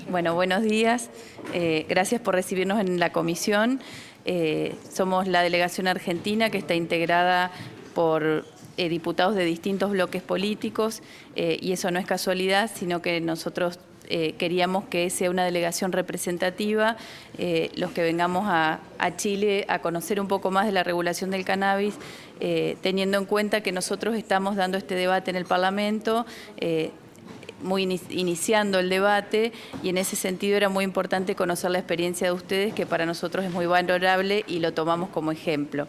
Bueno, buenos días. Gracias por recibirnos en la comisión. Somos la delegación argentina que está integrada por diputados de distintos bloques políticos y eso no es casualidad, sino que nosotros queríamos que sea una delegación representativa, los que vengamos a Chile a conocer un poco más de la regulación del cannabis, teniendo en cuenta que nosotros estamos dando este debate en el Parlamento, iniciando el debate, y en ese sentido era muy importante conocer la experiencia de ustedes, que para nosotros es muy valorable y lo tomamos como ejemplo.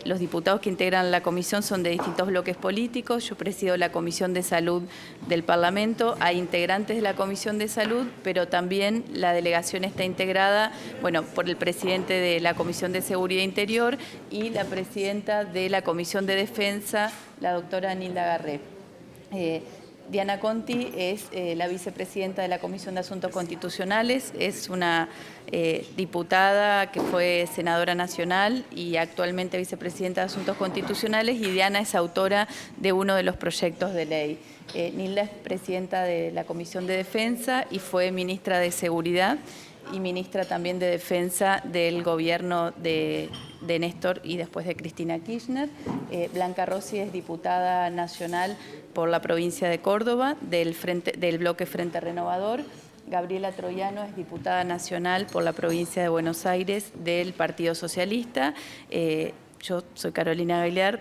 Los diputados que integran la comisión son de distintos bloques políticos. Yo presido la Comisión de Salud del Parlamento. Hay integrantes de la Comisión de Salud, pero también la delegación está integrada, bueno, por el presidente de la Comisión de Seguridad Interior y la presidenta de la Comisión de Defensa, la doctora Nilda Garré. Diana Conti es la vicepresidenta de la Comisión de Asuntos Constitucionales, es una diputada que fue senadora nacional y actualmente vicepresidenta de Asuntos Constitucionales, y Diana es autora de uno de los proyectos de ley. Nilda es presidenta de la Comisión de Defensa y fue ministra de Seguridad y ministra también de Defensa del gobierno de Néstor y después de Cristina Kirchner. Blanca Rossi es diputada nacional por la provincia de Córdoba, del bloque Frente Renovador. Gabriela Troyano es diputada nacional por la provincia de Buenos Aires del Partido Socialista. Yo soy Carolina Aguilar,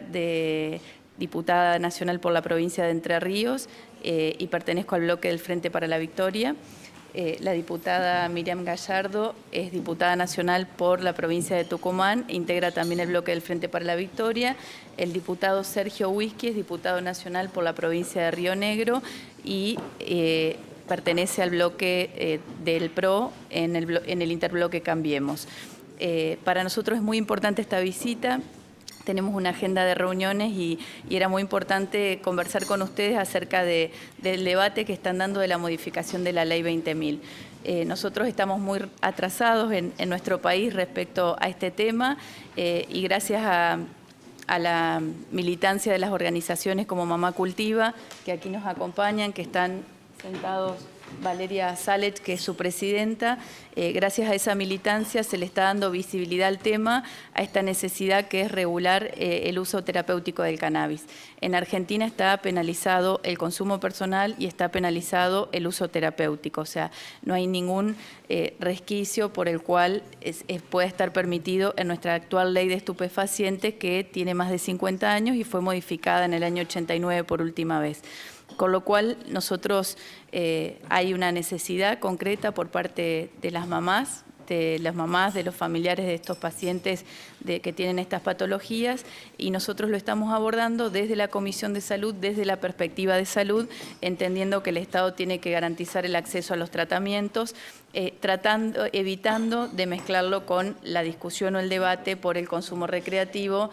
diputada nacional por la provincia de Entre Ríos y pertenezco al bloque del Frente para la Victoria. La diputada Miriam Gallardo es diputada nacional por la provincia de Tucumán, integra también el bloque del Frente para la Victoria. El diputado Sergio Whisky es diputado nacional por la provincia de Río Negro y pertenece al bloque del PRO en el interbloque Cambiemos. Para nosotros es muy importante esta visita. Tenemos una agenda de reuniones y era muy importante conversar con ustedes acerca del debate que están dando de la modificación de la Ley 20.000. Nosotros estamos muy atrasados en nuestro país respecto a este tema y gracias a la militancia de las organizaciones como Mamá Cultiva, que aquí nos acompañan, que están sentados, Valeria Salet, que es su presidenta. Gracias a esa militancia se le está dando visibilidad al tema, a esta necesidad que es regular el uso terapéutico del cannabis. En Argentina está penalizado el consumo personal y está penalizado el uso terapéutico, o sea, no hay ningún resquicio por el cual pueda estar permitido en nuestra actual ley de estupefacientes, que tiene más de 50 años y fue modificada en el año 89 por última vez. Con lo cual, nosotros hay una necesidad concreta por parte de las mamás, de los familiares de estos pacientes que tienen estas patologías, y nosotros lo estamos abordando desde la Comisión de Salud, desde la perspectiva de salud, entendiendo que el Estado tiene que garantizar el acceso a los tratamientos, evitando de mezclarlo con la discusión o el debate por el consumo recreativo,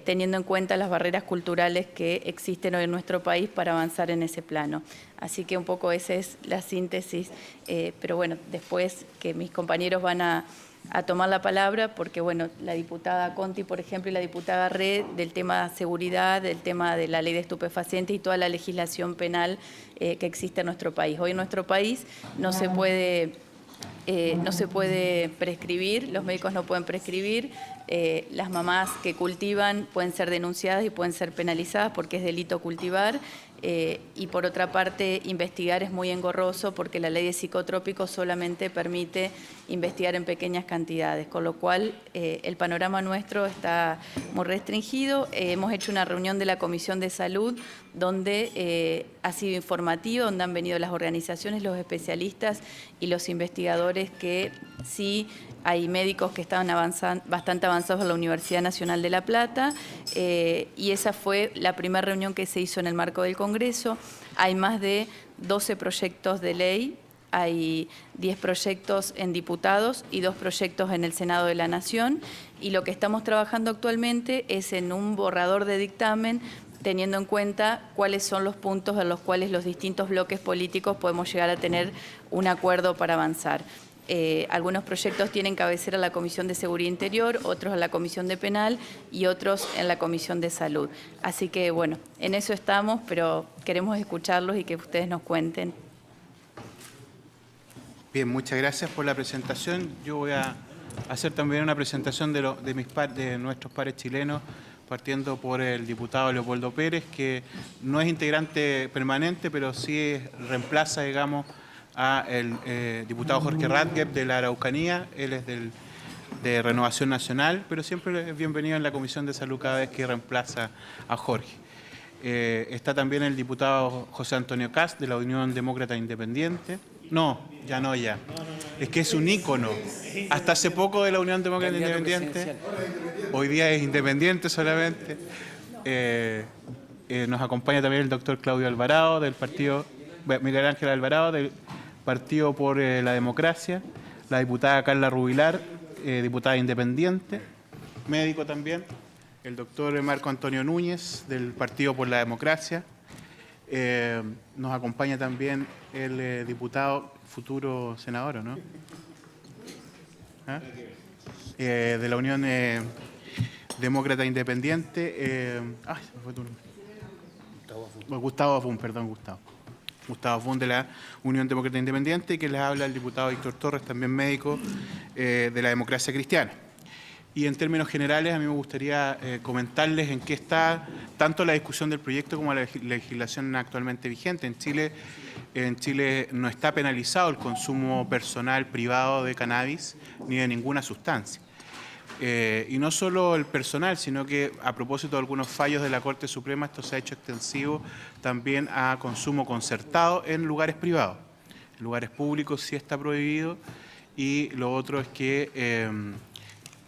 teniendo en cuenta las barreras culturales que existen hoy en nuestro país para avanzar en ese plano. Así que un poco esa es la síntesis, pero bueno, después que mis compañeros van a tomar la palabra, porque bueno, la diputada Conti, por ejemplo, y la diputada Garré, del tema seguridad, del tema de la ley de estupefacientes y toda la legislación penal que existe en nuestro país. Hoy en nuestro país no se puede prescribir, los médicos no pueden prescribir, las mamás que cultivan pueden ser denunciadas y pueden ser penalizadas porque es delito cultivar, y por otra parte investigar es muy engorroso porque la ley de psicotrópicos solamente permite investigar en pequeñas cantidades, con lo cual el panorama nuestro está muy restringido. Hemos hecho una reunión de la Comisión de Salud donde ha sido informativo, donde han venido las organizaciones, los especialistas y los investigadores, que sí hay médicos que estaban bastante avanzados en la Universidad Nacional de La Plata, y esa fue la primera reunión que se hizo en el marco del Congreso. Hay más de 12 proyectos de ley, hay 10 proyectos en diputados y 2 proyectos en el Senado de la Nación, y lo que estamos trabajando actualmente es en un borrador de dictamen, teniendo en cuenta cuáles son los puntos en los cuales los distintos bloques políticos podemos llegar a tener un acuerdo para avanzar. Algunos proyectos tienen cabecera a la Comisión de Seguridad Interior, otros a la Comisión de Penal y otros en la Comisión de Salud. Así que, bueno, en eso estamos, pero queremos escucharlos y que ustedes nos cuenten. Bien, muchas gracias por la presentación. Yo voy a hacer también una presentación de nuestros pares chilenos, partiendo por el diputado Leopoldo Pérez, que no es integrante permanente, pero sí reemplaza, digamos, al diputado Jorge Radgeb de la Araucanía. Él es de Renovación Nacional, pero siempre es bienvenido en la Comisión de Salud cada vez que reemplaza a Jorge. Está también el diputado José Antonio Kast de la Unión Demócrata Independiente. No. Es que es un ícono. Hasta hace poco de la Unión Demócrata Independiente. Hoy día es independiente solamente. Nos acompaña también el doctor Claudio Alvarado del partido, Miguel Ángel Alvarado del Partido por la Democracia, la diputada Carla Rubilar, diputada independiente, médico también, el doctor Marco Antonio Núñez del Partido por la Democracia. Nos acompaña también el diputado, futuro senador, ¿no? De la Unión Demócrata Independiente. Se me fue tu nombre. Gustavo Afún, perdón, Gustavo Afún de la Unión Demócrata Independiente, que les habla el diputado Víctor Torres, también médico de la Democracia Cristiana. Y en términos generales, a mí me gustaría comentarles en qué está tanto la discusión del proyecto como la legislación actualmente vigente. En Chile no está penalizado el consumo personal privado de cannabis ni de ninguna sustancia. Y no solo el personal, sino que a propósito de algunos fallos de la Corte Suprema, esto se ha hecho extensivo también a consumo concertado en lugares privados. En lugares públicos sí está prohibido, y lo otro es que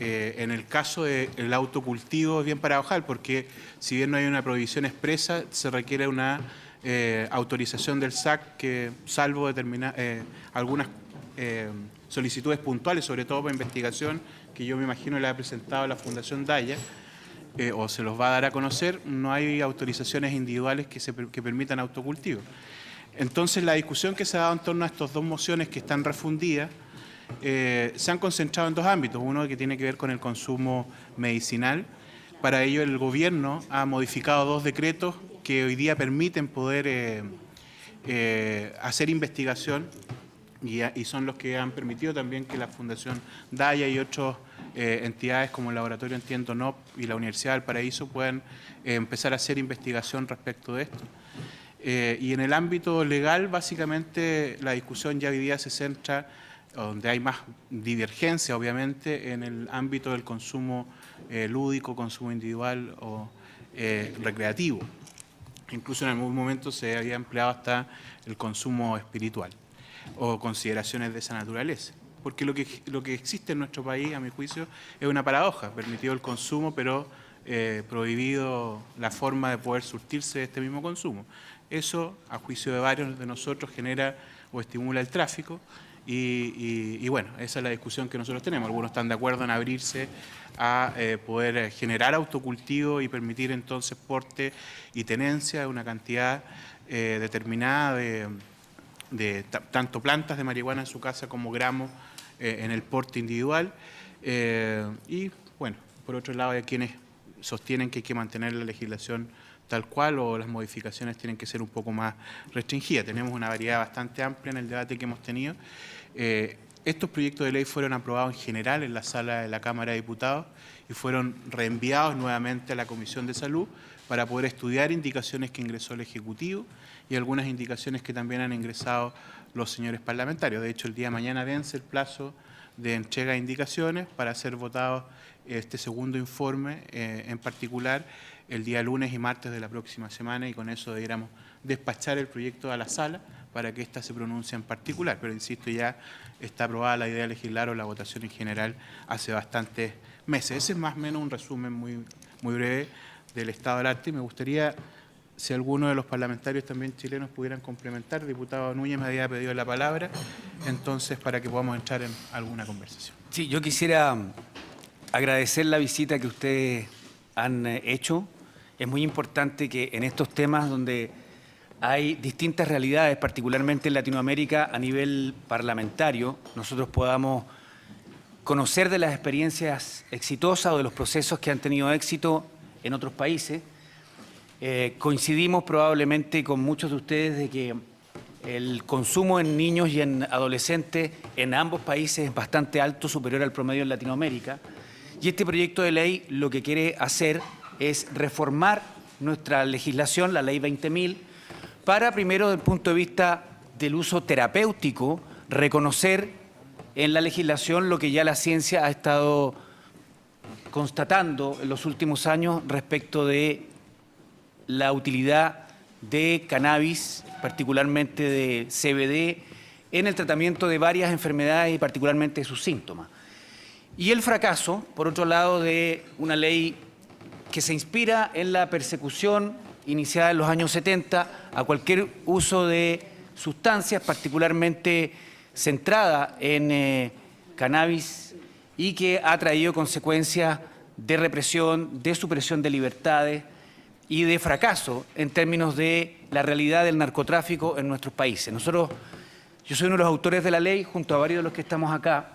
en el caso del autocultivo es bien paradojal, porque si bien no hay una prohibición expresa, se requiere una autorización del SAC que, salvo algunas solicitudes puntuales, sobre todo para investigación, que yo me imagino le ha presentado la Fundación Daya, o se los va a dar a conocer, no hay autorizaciones individuales que permitan autocultivo. Entonces, la discusión que se ha dado en torno a estas dos mociones que están refundidas, se han concentrado en dos ámbitos. Uno que tiene que ver con el consumo medicinal. Para ello el gobierno ha modificado dos decretos que hoy día permiten poder hacer investigación, y son los que han permitido también que la Fundación Daya y otras entidades como el Laboratorio Entiendo NOP y la Universidad del Paraíso puedan empezar a hacer investigación respecto de esto. Y en el ámbito legal, básicamente la discusión ya hoy día se centra, donde hay más divergencia, obviamente, en el ámbito del consumo lúdico, consumo individual o recreativo. Incluso en algún momento se había empleado hasta el consumo espiritual o consideraciones de esa naturaleza. Porque lo que existe en nuestro país, a mi juicio, es una paradoja. Permitido el consumo, pero prohibido la forma de poder surtirse de este mismo consumo. Eso, a juicio de varios de nosotros, genera o estimula el tráfico. Y bueno, esa es la discusión que nosotros tenemos. Algunos están de acuerdo en abrirse a poder generar autocultivo y permitir entonces porte y tenencia de una cantidad determinada de tanto plantas de marihuana en su casa como gramos en el porte individual. Y bueno, por otro lado hay quienes sostienen que hay que mantener la legislación tal cual, o las modificaciones tienen que ser un poco más restringidas. Tenemos una variedad bastante amplia en el debate que hemos tenido. Estos proyectos de ley fueron aprobados en general en la sala de la Cámara de Diputados y fueron reenviados nuevamente a la Comisión de Salud para poder estudiar indicaciones que ingresó el Ejecutivo y algunas indicaciones que también han ingresado los señores parlamentarios. De hecho, el día de mañana vence el plazo de entrega de indicaciones para ser votado este segundo informe, en particular el día lunes y martes de la próxima semana, y con eso debiéramos despachar el proyecto a la sala para que ésta se pronuncie en particular. Pero insisto, ya está aprobada la idea de legislar o la votación en general hace bastantes meses. Ese es más o menos un resumen muy breve del estado del arte, y me gustaría, si alguno de los parlamentarios también chilenos pudieran complementar. El diputado Núñez me había pedido la palabra, entonces, para que podamos entrar en alguna conversación. Sí, yo quisiera agradecer la visita que ustedes han hecho. Es muy importante que en estos temas donde hay distintas realidades, particularmente en Latinoamérica, a nivel parlamentario, nosotros podamos conocer de las experiencias exitosas o de los procesos que han tenido éxito en otros países. Coincidimos probablemente con muchos de ustedes de que el consumo en niños y en adolescentes en ambos países es bastante alto, superior al promedio en Latinoamérica. Y este proyecto de ley lo que quiere hacer es reformar nuestra legislación, la Ley 20.000, para, primero, desde el punto de vista del uso terapéutico, reconocer en la legislación lo que ya la ciencia ha estado constatando en los últimos años respecto de la utilidad de cannabis, particularmente de CBD, en el tratamiento de varias enfermedades y particularmente de sus síntomas. Y el fracaso, por otro lado, de una ley que se inspira en la persecución iniciada en los años 70 a cualquier uso de sustancias, particularmente centrada en cannabis, y que ha traído consecuencias de represión, de supresión de libertades y de fracaso en términos de la realidad del narcotráfico en nuestros países. Yo soy uno de los autores de la ley, junto a varios de los que estamos acá.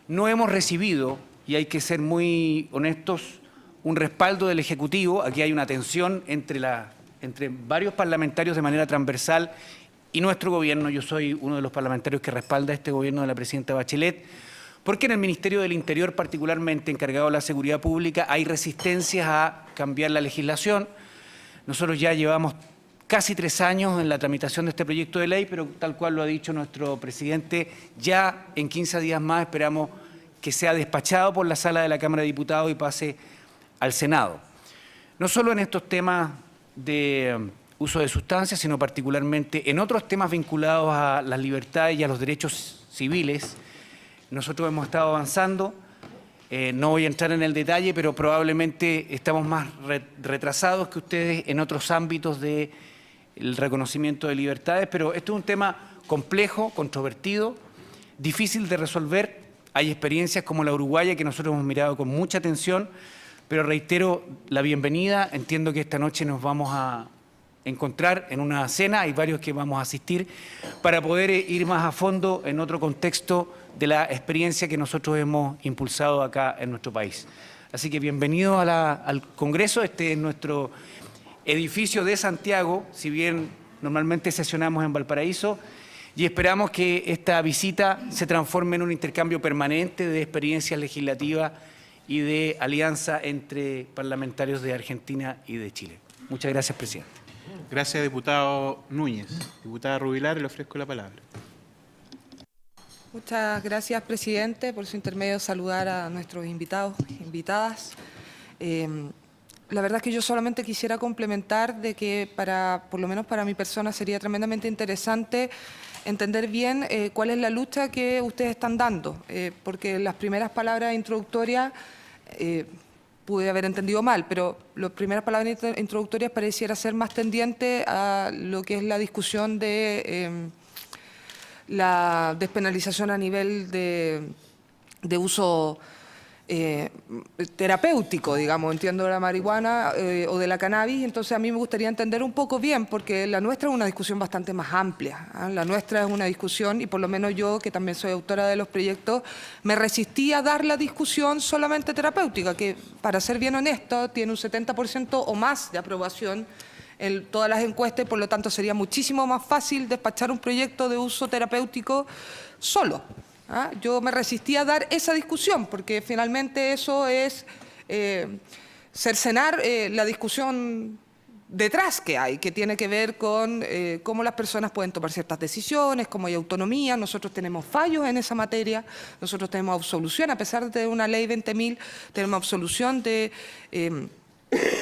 No hemos recibido, y hay que ser muy honestos, un respaldo del Ejecutivo. Aquí hay una tensión entre varios parlamentarios de manera transversal y nuestro gobierno. Yo soy uno de los parlamentarios que respalda este gobierno de la presidenta Bachelet, porque en el Ministerio del Interior, particularmente encargado de la seguridad pública, hay resistencias a cambiar la legislación. Nosotros ya llevamos casi 3 años en la tramitación de este proyecto de ley, pero tal cual lo ha dicho nuestro presidente, ya en 15 días más esperamos que sea despachado por la sala de la Cámara de Diputados y pase al Senado. No solo en estos temas de uso de sustancias, sino particularmente en otros temas vinculados a las libertades y a los derechos civiles. Nosotros hemos estado avanzando, no voy a entrar en el detalle, pero probablemente estamos más retrasados que ustedes en otros ámbitos del reconocimiento de libertades, pero esto es un tema complejo, controvertido, difícil de resolver. Hay experiencias como la uruguaya que nosotros hemos mirado con mucha atención, pero reitero la bienvenida. Entiendo que esta noche nos vamos a encontrar en una cena, hay varios que vamos a asistir, para poder ir más a fondo en otro contexto de la experiencia que nosotros hemos impulsado acá en nuestro país. Así que bienvenidos al Congreso. Este es nuestro edificio de Santiago, si bien normalmente sesionamos en Valparaíso, y esperamos que esta visita se transforme en un intercambio permanente de experiencias legislativas y de alianza entre parlamentarios de Argentina y de Chile. Muchas gracias, presidente. Gracias, diputado Núñez. Diputada Rubilar, le ofrezco la palabra. Muchas gracias, presidente. Por su intermedio, saludar a nuestros invitados, invitadas. La verdad es que yo solamente quisiera complementar de que por lo menos para mi persona sería tremendamente interesante entender bien cuál es la lucha que ustedes están dando, porque las primeras palabras introductorias pude haber entendido mal, pero las primeras palabras introductorias pareciera ser más tendiente a lo que es la discusión de la despenalización a nivel de uso terapéutico, digamos, entiendo, de la marihuana o de la cannabis. Entonces a mí me gustaría entender un poco bien, porque la nuestra es una discusión bastante más amplia, ¿eh? La nuestra es una discusión, y por lo menos yo, que también soy autora de los proyectos, me resistí a dar la discusión solamente terapéutica, que, para ser bien honesto, tiene un 70% o más de aprobación en todas las encuestas, y por lo tanto sería muchísimo más fácil despachar un proyecto de uso terapéutico solo. Yo me resistí a dar esa discusión, porque finalmente eso es cercenar la discusión detrás que hay, que tiene que ver con cómo las personas pueden tomar ciertas decisiones, cómo hay autonomía. Nosotros tenemos fallos en esa materia, nosotros tenemos absolución, a pesar de una ley 20.000, tenemos absolución de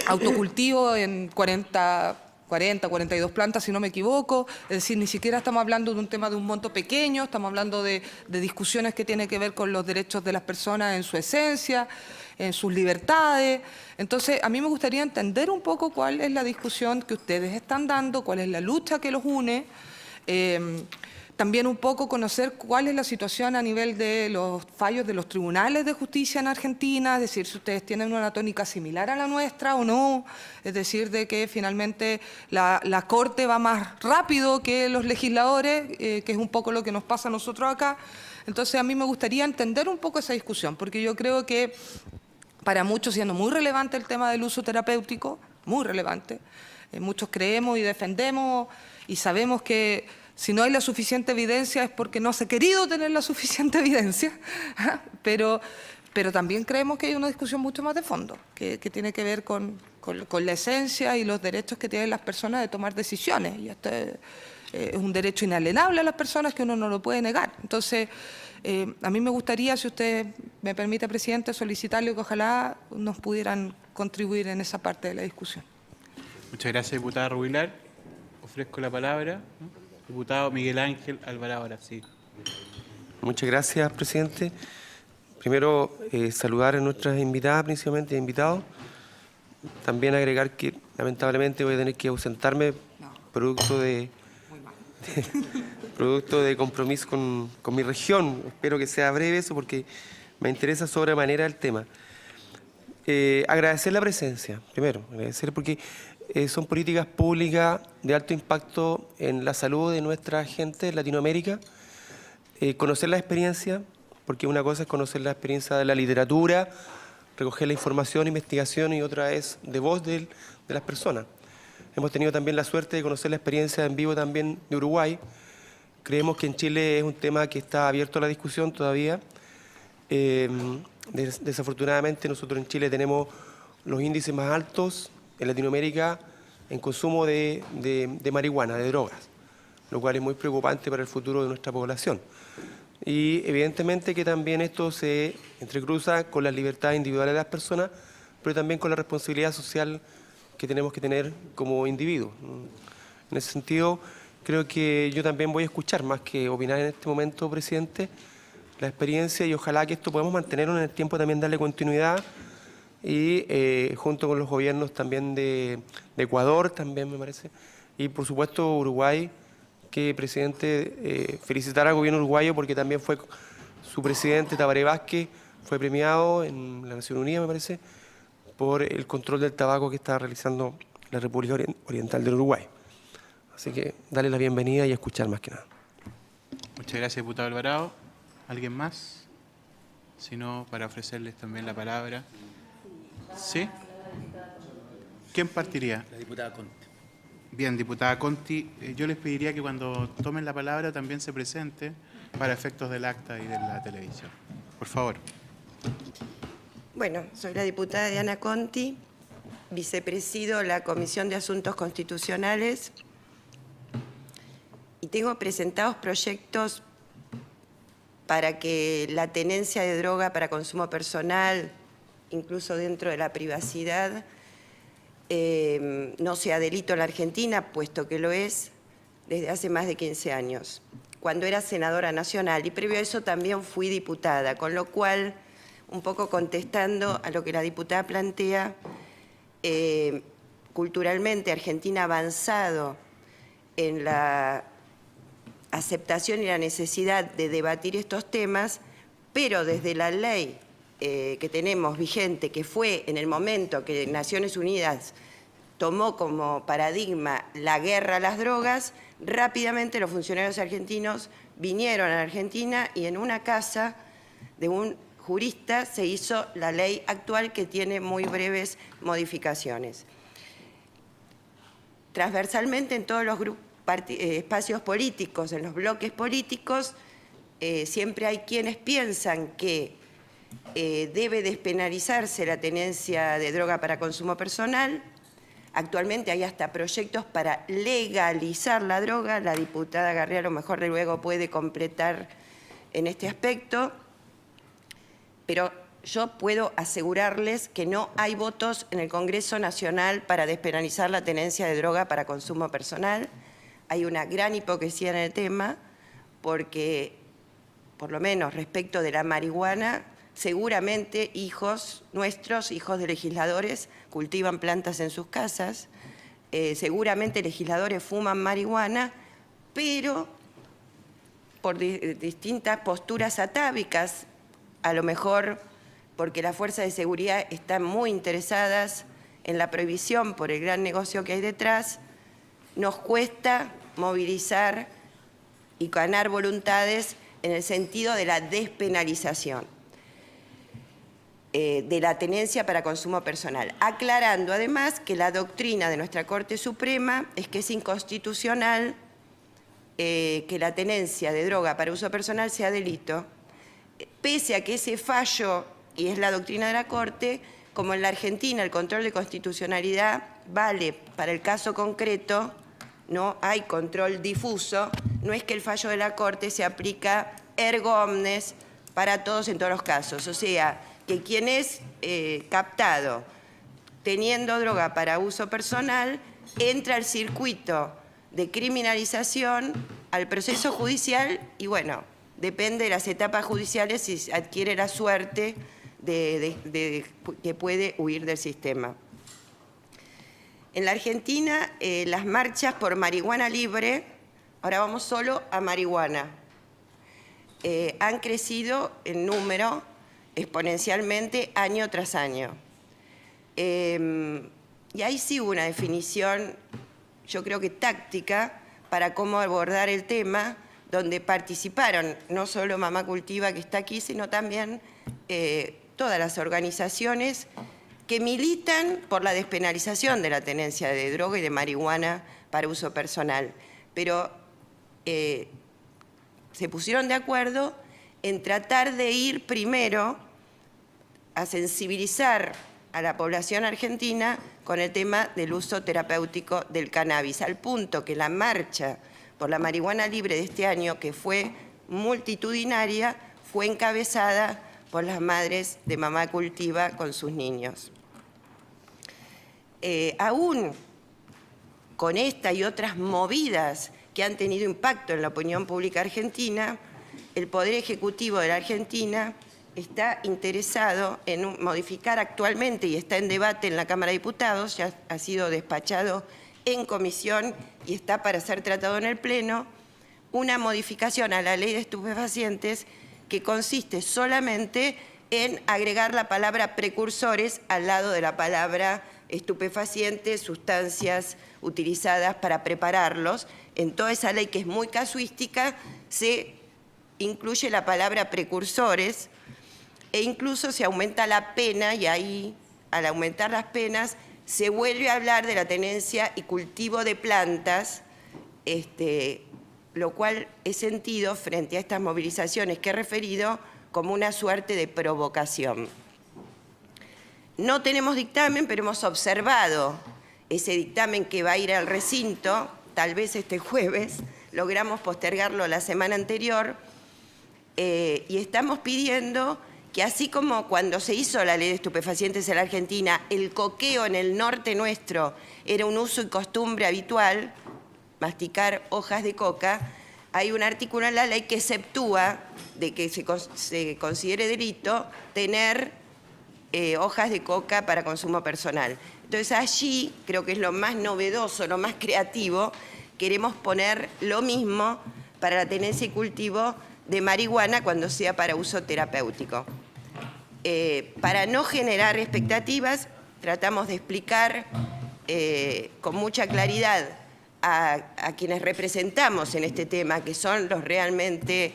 autocultivo en 42 plantas, si no me equivoco. Es decir, ni siquiera estamos hablando de un tema de un monto pequeño, estamos hablando de discusiones que tienen que ver con los derechos de las personas en su esencia, en sus libertades. Entonces, a mí me gustaría entender un poco cuál es la discusión que ustedes están dando, cuál es la lucha que los une. También un poco conocer cuál es la situación a nivel de los fallos de los tribunales de justicia en Argentina, es decir, si ustedes tienen una tónica similar a la nuestra o no, es decir, de que finalmente la Corte va más rápido que los legisladores, que es un poco lo que nos pasa a nosotros acá. Entonces, a mí me gustaría entender un poco esa discusión, porque yo creo que para muchos, siendo muy relevante el tema del uso terapéutico, muy relevante, muchos creemos y defendemos y sabemos que Si no hay la suficiente evidencia es porque no se ha querido tener la suficiente evidencia, pero también creemos que hay una discusión mucho más de fondo, que tiene que ver con la esencia y los derechos que tienen las personas de tomar decisiones. Y esto es un derecho inalienable a las personas que uno no lo puede negar. Entonces, a mí me gustaría, si usted me permite, presidente, solicitarle que ojalá nos pudieran contribuir en esa parte de la discusión. Muchas gracias, diputada Rubilar. Ofrezco la palabra, ¿no? Diputado Miguel Ángel Alvarado, ahora sí. Muchas gracias, presidente. Primero, saludar a nuestras invitadas, principalmente invitados. También agregar que, lamentablemente, voy a tener que ausentarme producto de compromiso con mi región. Espero que sea breve eso porque me interesa sobremanera el tema. Agradecer la presencia, primero, agradecer porque son políticas públicas de alto impacto en la salud de nuestra gente en Latinoamérica. Conocer la experiencia, porque una cosa es conocer la experiencia de la literatura, recoger la información, investigación, y otra es de voz de las personas. Hemos tenido también la suerte de conocer la experiencia en vivo también de Uruguay. Creemos que en Chile es un tema que está abierto a la discusión todavía. Desafortunadamente nosotros en Chile tenemos los índices más altos en Latinoamérica en consumo de marihuana, de drogas, lo cual es muy preocupante para el futuro de nuestra población. Y evidentemente que también esto se entrecruza con las libertades individuales de las personas, pero también con la responsabilidad social que tenemos que tener como individuos. En ese sentido, creo que yo también voy a escuchar, más que opinar en este momento, presidente, la experiencia, y ojalá que esto podamos mantenerlo en el tiempo, también darle continuidad, y junto con los gobiernos también de Ecuador, también me parece, y por supuesto Uruguay, que, presidente, felicitar al gobierno uruguayo porque también fue su presidente, Tabaré Vázquez, fue premiado en la Nación Unida, me parece, por el control del tabaco que está realizando la República Oriental del Uruguay. Así que darle la bienvenida y escuchar más que nada. Muchas gracias, diputado Alvarado. ¿Alguien más? Si no, para ofrecerles también la palabra. ¿Sí? ¿Quién partiría? La diputada Conti. Bien, diputada Conti, yo les pediría que cuando tomen la palabra también se presente para efectos del acta y de la televisión. Por favor. Bueno, soy la diputada Diana Conti, vicepresido la Comisión de Asuntos Constitucionales y tengo presentados proyectos para que la tenencia de droga para consumo personal, incluso dentro de la privacidad, no sea delito en la Argentina, puesto que lo es desde hace más de 15 años, cuando era senadora nacional, y previo a eso también fui diputada, con lo cual, un poco contestando a lo que la diputada plantea, culturalmente Argentina ha avanzado en la aceptación y la necesidad de debatir estos temas, pero desde la ley que tenemos vigente, que fue en el momento que Naciones Unidas tomó como paradigma la guerra a las drogas, rápidamente los funcionarios argentinos vinieron a la Argentina y en una casa de un jurista se hizo la ley actual, que tiene muy breves modificaciones. Transversalmente en todos los espacios políticos, en los bloques políticos, siempre hay quienes piensan que debe despenalizarse la tenencia de droga para consumo personal. Actualmente hay hasta proyectos para legalizar la droga. La diputada Garrea a lo mejor luego puede completar en este aspecto. Pero yo puedo asegurarles que no hay votos en el Congreso Nacional para despenalizar la tenencia de droga para consumo personal. Hay una gran hipocresía en el tema porque, por lo menos respecto de la marihuana, seguramente hijos nuestros, hijos de legisladores, cultivan plantas en sus casas, seguramente legisladores fuman marihuana, pero por distintas posturas atávicas, a lo mejor porque las fuerzas de seguridad están muy interesadas en la prohibición por el gran negocio que hay detrás, nos cuesta movilizar y ganar voluntades en el sentido de la despenalización de la tenencia para consumo personal, aclarando además que la doctrina de nuestra Corte Suprema es que es inconstitucional que la tenencia de droga para uso personal sea delito, pese a que ese fallo, y es la doctrina de la Corte, como en la Argentina el control de constitucionalidad vale para el caso concreto, no hay control difuso, no es que el fallo de la Corte se aplica ergo omnes para todos en todos los casos. O sea, que quien es captado teniendo droga para uso personal entra al circuito de criminalización, al proceso judicial y bueno, depende de las etapas judiciales si adquiere la suerte de que puede huir del sistema. En la Argentina, las marchas por marihuana libre, ahora vamos solo a marihuana, han crecido en número exponencialmente año tras año. Y ahí sí hubo una definición, yo creo que táctica, para cómo abordar el tema, donde participaron no solo Mamá Cultiva, que está aquí, sino también todas las organizaciones que militan por la despenalización de la tenencia de droga y de marihuana para uso personal. Pero se pusieron de acuerdo en tratar de ir primero a sensibilizar a la población argentina con el tema del uso terapéutico del cannabis, al punto que la marcha por la marihuana libre de este año, que fue multitudinaria, fue encabezada por las madres de Mamá Cultiva con sus niños. Aún con esta y otras movidas que han tenido impacto en la opinión pública argentina, el Poder Ejecutivo de la Argentina está interesado en modificar actualmente, y está en debate en la Cámara de Diputados, ya ha sido despachado en comisión y está para ser tratado en el Pleno, una modificación a la Ley de Estupefacientes que consiste solamente en agregar la palabra precursores al lado de la palabra estupefacientes, sustancias utilizadas para prepararlos. En toda esa ley, que es muy casuística, se incluye la palabra precursores e incluso se aumenta la pena, y ahí, al aumentar las penas, se vuelve a hablar de la tenencia y cultivo de plantas, lo cual es sentido frente a estas movilizaciones que he referido como una suerte de provocación. No tenemos dictamen, pero hemos observado ese dictamen que va a ir al recinto, tal vez este jueves, logramos postergarlo la semana anterior, y estamos pidiendo que así como cuando se hizo la ley de estupefacientes en la Argentina, el coqueo en el norte nuestro era un uso y costumbre habitual, masticar hojas de coca, hay un artículo en la ley que exceptúa de que se considere delito tener hojas de coca para consumo personal. Entonces allí, creo que es lo más novedoso, lo más creativo, queremos poner lo mismo para la tenencia y cultivo de marihuana cuando sea para uso terapéutico. Para no generar expectativas, tratamos de explicar con mucha claridad a quienes representamos en este tema, que son los realmente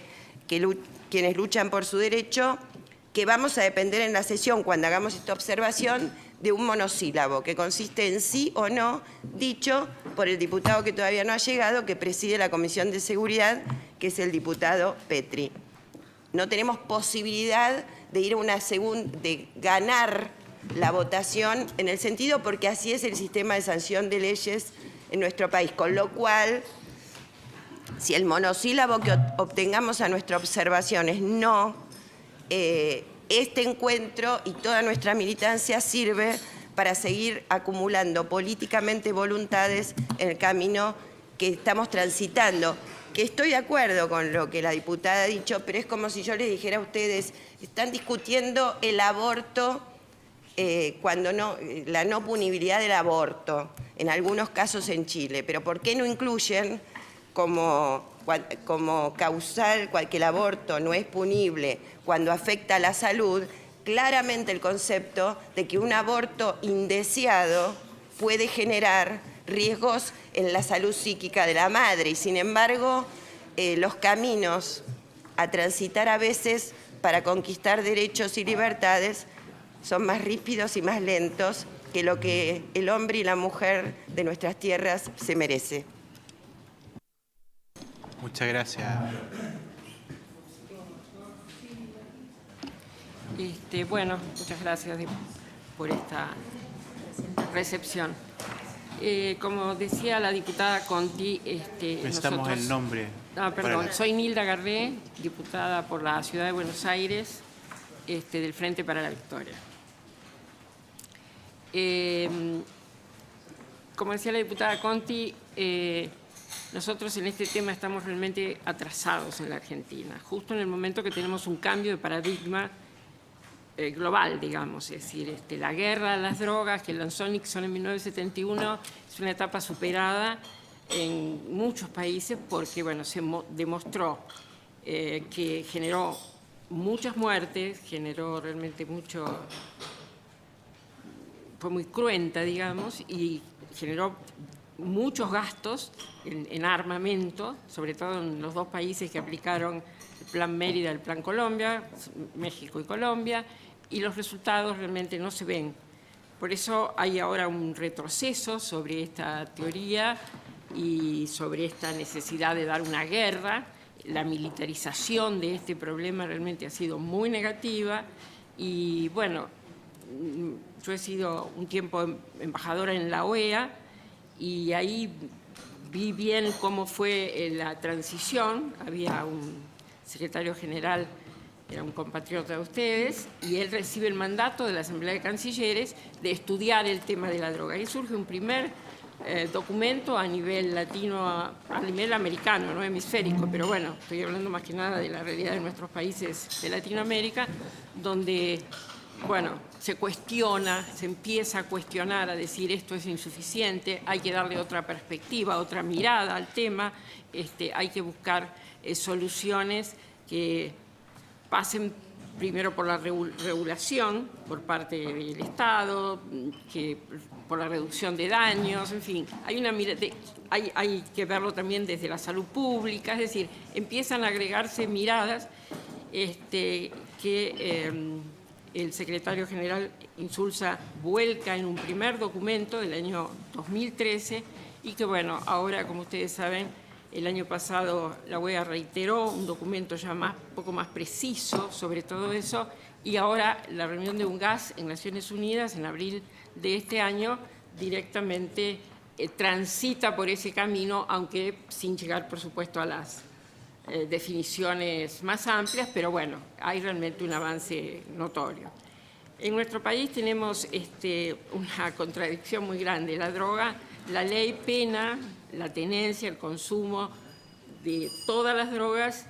quienes luchan por su derecho, que vamos a depender en la sesión, cuando hagamos esta observación, de un monosílabo, que consiste en sí o no, dicho por el diputado que todavía no ha llegado, que preside la Comisión de Seguridad, que es el diputado Petri. No tenemos posibilidad de ir a de ganar la votación en el sentido, porque así es el sistema de sanción de leyes en nuestro país, con lo cual, si el monosílabo que obtengamos a nuestra observación es no, este encuentro y toda nuestra militancia sirve para seguir acumulando políticamente voluntades en el camino que estamos transitando. Que estoy de acuerdo con lo que la diputada ha dicho, pero es como si yo les dijera a ustedes, están discutiendo el aborto, la no punibilidad del aborto, en algunos casos en Chile, pero ¿por qué no incluyen como causal que el aborto no es punible cuando afecta a la salud, claramente el concepto de que un aborto indeseado puede generar riesgos en la salud psíquica de la madre, y sin embargo los caminos a transitar a veces para conquistar derechos y libertades son más rípidos y más lentos que lo que el hombre y la mujer de nuestras tierras se merece. Muchas gracias. Bueno, muchas gracias por esta recepción. Como decía la diputada Conti, Necesitamos el nombre. Perdón, soy Nilda Garré, diputada por la Ciudad de Buenos Aires, del Frente para la Victoria. Como decía la diputada Conti, nosotros en este tema estamos realmente atrasados en la Argentina, justo en el momento que tenemos un cambio de paradigma global, digamos, es decir, la guerra a las drogas que lanzó Nixon en 1971 es una etapa superada en muchos países porque, bueno, se demostró que generó muchas muertes, generó realmente mucho, fue muy cruenta, digamos, y generó muchos gastos en armamento, sobre todo en los dos países que aplicaron el Plan Mérida, el Plan Colombia, México y Colombia, y los resultados realmente no se ven. Por eso hay ahora un retroceso sobre esta teoría y sobre esta necesidad de dar una guerra. La militarización de este problema realmente ha sido muy negativa y, bueno, yo he sido un tiempo embajadora en la OEA y ahí vi bien cómo fue la transición. Había un secretario general, era un compatriota de ustedes, y él recibe el mandato de la Asamblea de Cancilleres de estudiar el tema de la droga. Y surge un primer documento a nivel latino, a nivel americano, no hemisférico, pero bueno, estoy hablando más que nada de la realidad de nuestros países de Latinoamérica, donde, bueno, se cuestiona, se empieza a cuestionar, a decir esto es insuficiente, hay que darle otra perspectiva, otra mirada al tema, hay que buscar soluciones que pasen primero por la regulación por parte del Estado, por la reducción de daños, en fin, hay que verlo también desde la salud pública, es decir, empiezan a agregarse miradas que el secretario general Insulza vuelca en un primer documento del año 2013 y que, bueno, ahora, como ustedes saben, el año pasado la OEA reiteró un documento ya un poco más preciso sobre todo eso y ahora la reunión de UNGAS en Naciones Unidas en abril de este año directamente transita por ese camino, aunque sin llegar, por supuesto, a las definiciones más amplias, pero bueno, hay realmente un avance notorio. En nuestro país tenemos una contradicción muy grande. La droga, la ley pena la tenencia, el consumo de todas las drogas,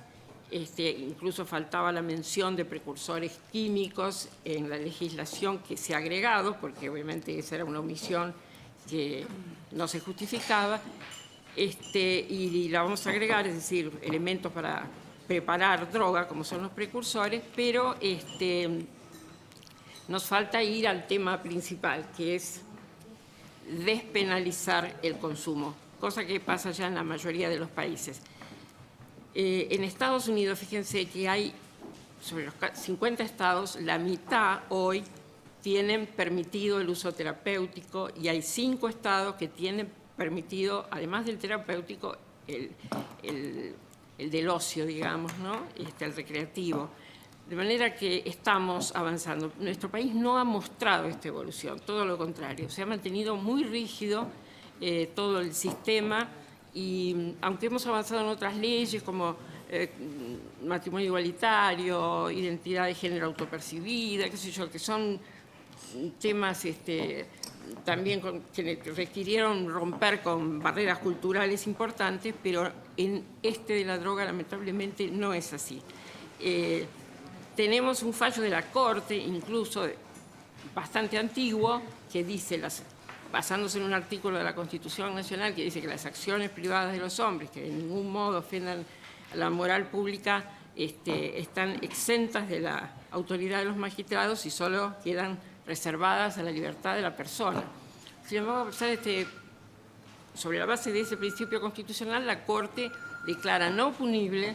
incluso faltaba la mención de precursores químicos en la legislación que se ha agregado, porque obviamente esa era una omisión que no se justificaba, y la vamos a agregar, es decir, elementos para preparar droga, como son los precursores, pero nos falta ir al tema principal, que es despenalizar el consumo, cosa que pasa ya en la mayoría de los países. En Estados Unidos, fíjense que hay, sobre los 50 estados, la mitad hoy tienen permitido el uso terapéutico y hay 5 estados que tienen permitido, además del terapéutico, el del ocio, digamos, ¿no? El recreativo. De manera que estamos avanzando. Nuestro país no ha mostrado esta evolución, todo lo contrario. Se ha mantenido muy rígido todo el sistema y aunque hemos avanzado en otras leyes como matrimonio igualitario, identidad de género autopercibida, qué sé yo, que son temas también que requirieron romper con barreras culturales importantes, pero en de la droga lamentablemente no es así. Tenemos un fallo de la Corte, incluso bastante antiguo, que dice, basándose en un artículo de la Constitución Nacional, que dice que las acciones privadas de los hombres, que de ningún modo ofendan a la moral pública, están exentas de la autoridad de los magistrados y solo quedan reservadas a la libertad de la persona. Sin embargo, sobre la base de ese principio constitucional, la Corte declara no punible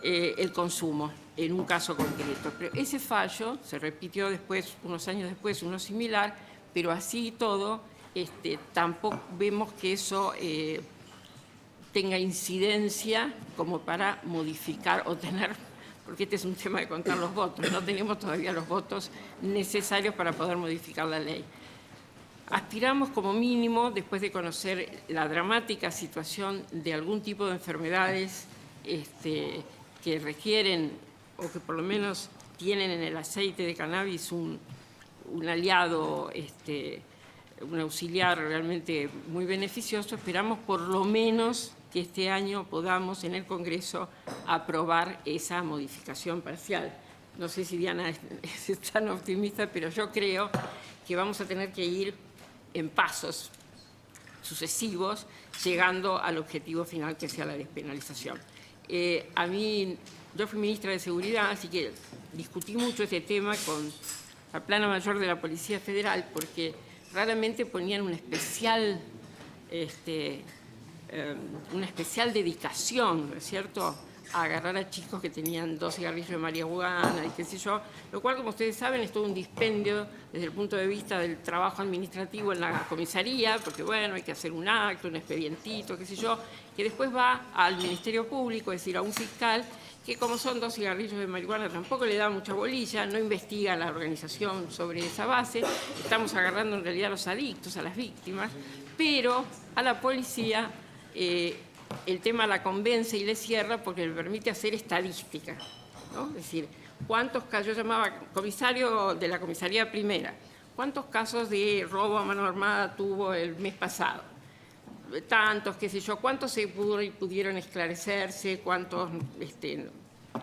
el consumo en un caso concreto. Pero ese fallo se repitió después, unos años después, uno similar, pero así y todo, tampoco vemos que eso tenga incidencia como para modificar o tener, porque este es un tema de contar los votos, no tenemos todavía los votos necesarios para poder modificar la ley. Aspiramos como mínimo, después de conocer la dramática situación de algún tipo de enfermedades que requieren o que por lo menos tienen en el aceite de cannabis un aliado, un auxiliar realmente muy beneficioso, esperamos por lo menos que este año podamos en el Congreso aprobar esa modificación parcial. No sé si Diana es tan optimista, pero yo creo que vamos a tener que ir en pasos sucesivos, llegando al objetivo final que sea la despenalización. Yo fui ministra de Seguridad, así que discutí mucho este tema con la Plana Mayor de la Policía Federal, porque raramente ponían una especial dedicación, ¿no es cierto?, a agarrar a chicos que tenían 2 cigarrillos de marihuana y qué sé yo, lo cual, como ustedes saben, es todo un dispendio desde el punto de vista del trabajo administrativo en la comisaría, porque, bueno, hay que hacer un acto, un expedientito, qué sé yo, que después va al Ministerio Público, es decir, a un fiscal, que como son 2 cigarrillos de marihuana tampoco le da mucha bolilla, no investiga la organización sobre esa base, estamos agarrando en realidad a los adictos, a las víctimas, pero a la policía el tema la convence y le cierra porque le permite hacer estadística, ¿no? Es decir, ¿cuántos casos? Yo llamaba comisario de la comisaría primera, ¿cuántos casos de robo a mano armada tuvo el mes pasado? Tantos, qué sé yo, ¿cuántos se pudieron esclarecerse? ¿Cuántos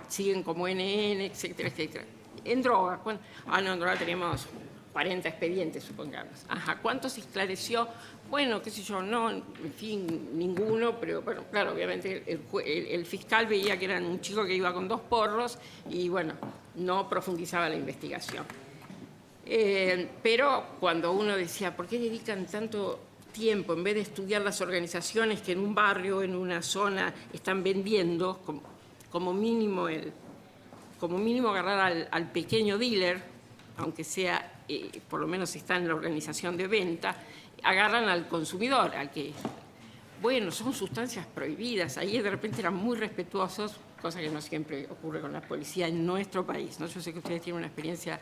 siguen como NN, etcétera, etcétera? En droga, en droga tenemos 40 expedientes, supongamos. Ajá, ¿cuántos se esclareció? Bueno, qué sé yo, no, en fin, ninguno, pero bueno, claro, obviamente el fiscal veía que era un chico que iba con 2 porros y bueno, no profundizaba la investigación. Pero cuando uno decía, ¿por qué dedican tanto tiempo en vez de estudiar las organizaciones que en un barrio, en una zona, están vendiendo, como mínimo agarrar al pequeño dealer, aunque sea, por lo menos está en la organización de venta, agarran al consumidor, al que, bueno, son sustancias prohibidas. Ahí de repente eran muy respetuosos, cosa que no siempre ocurre con la policía en nuestro país, ¿no? Yo sé que ustedes tienen una experiencia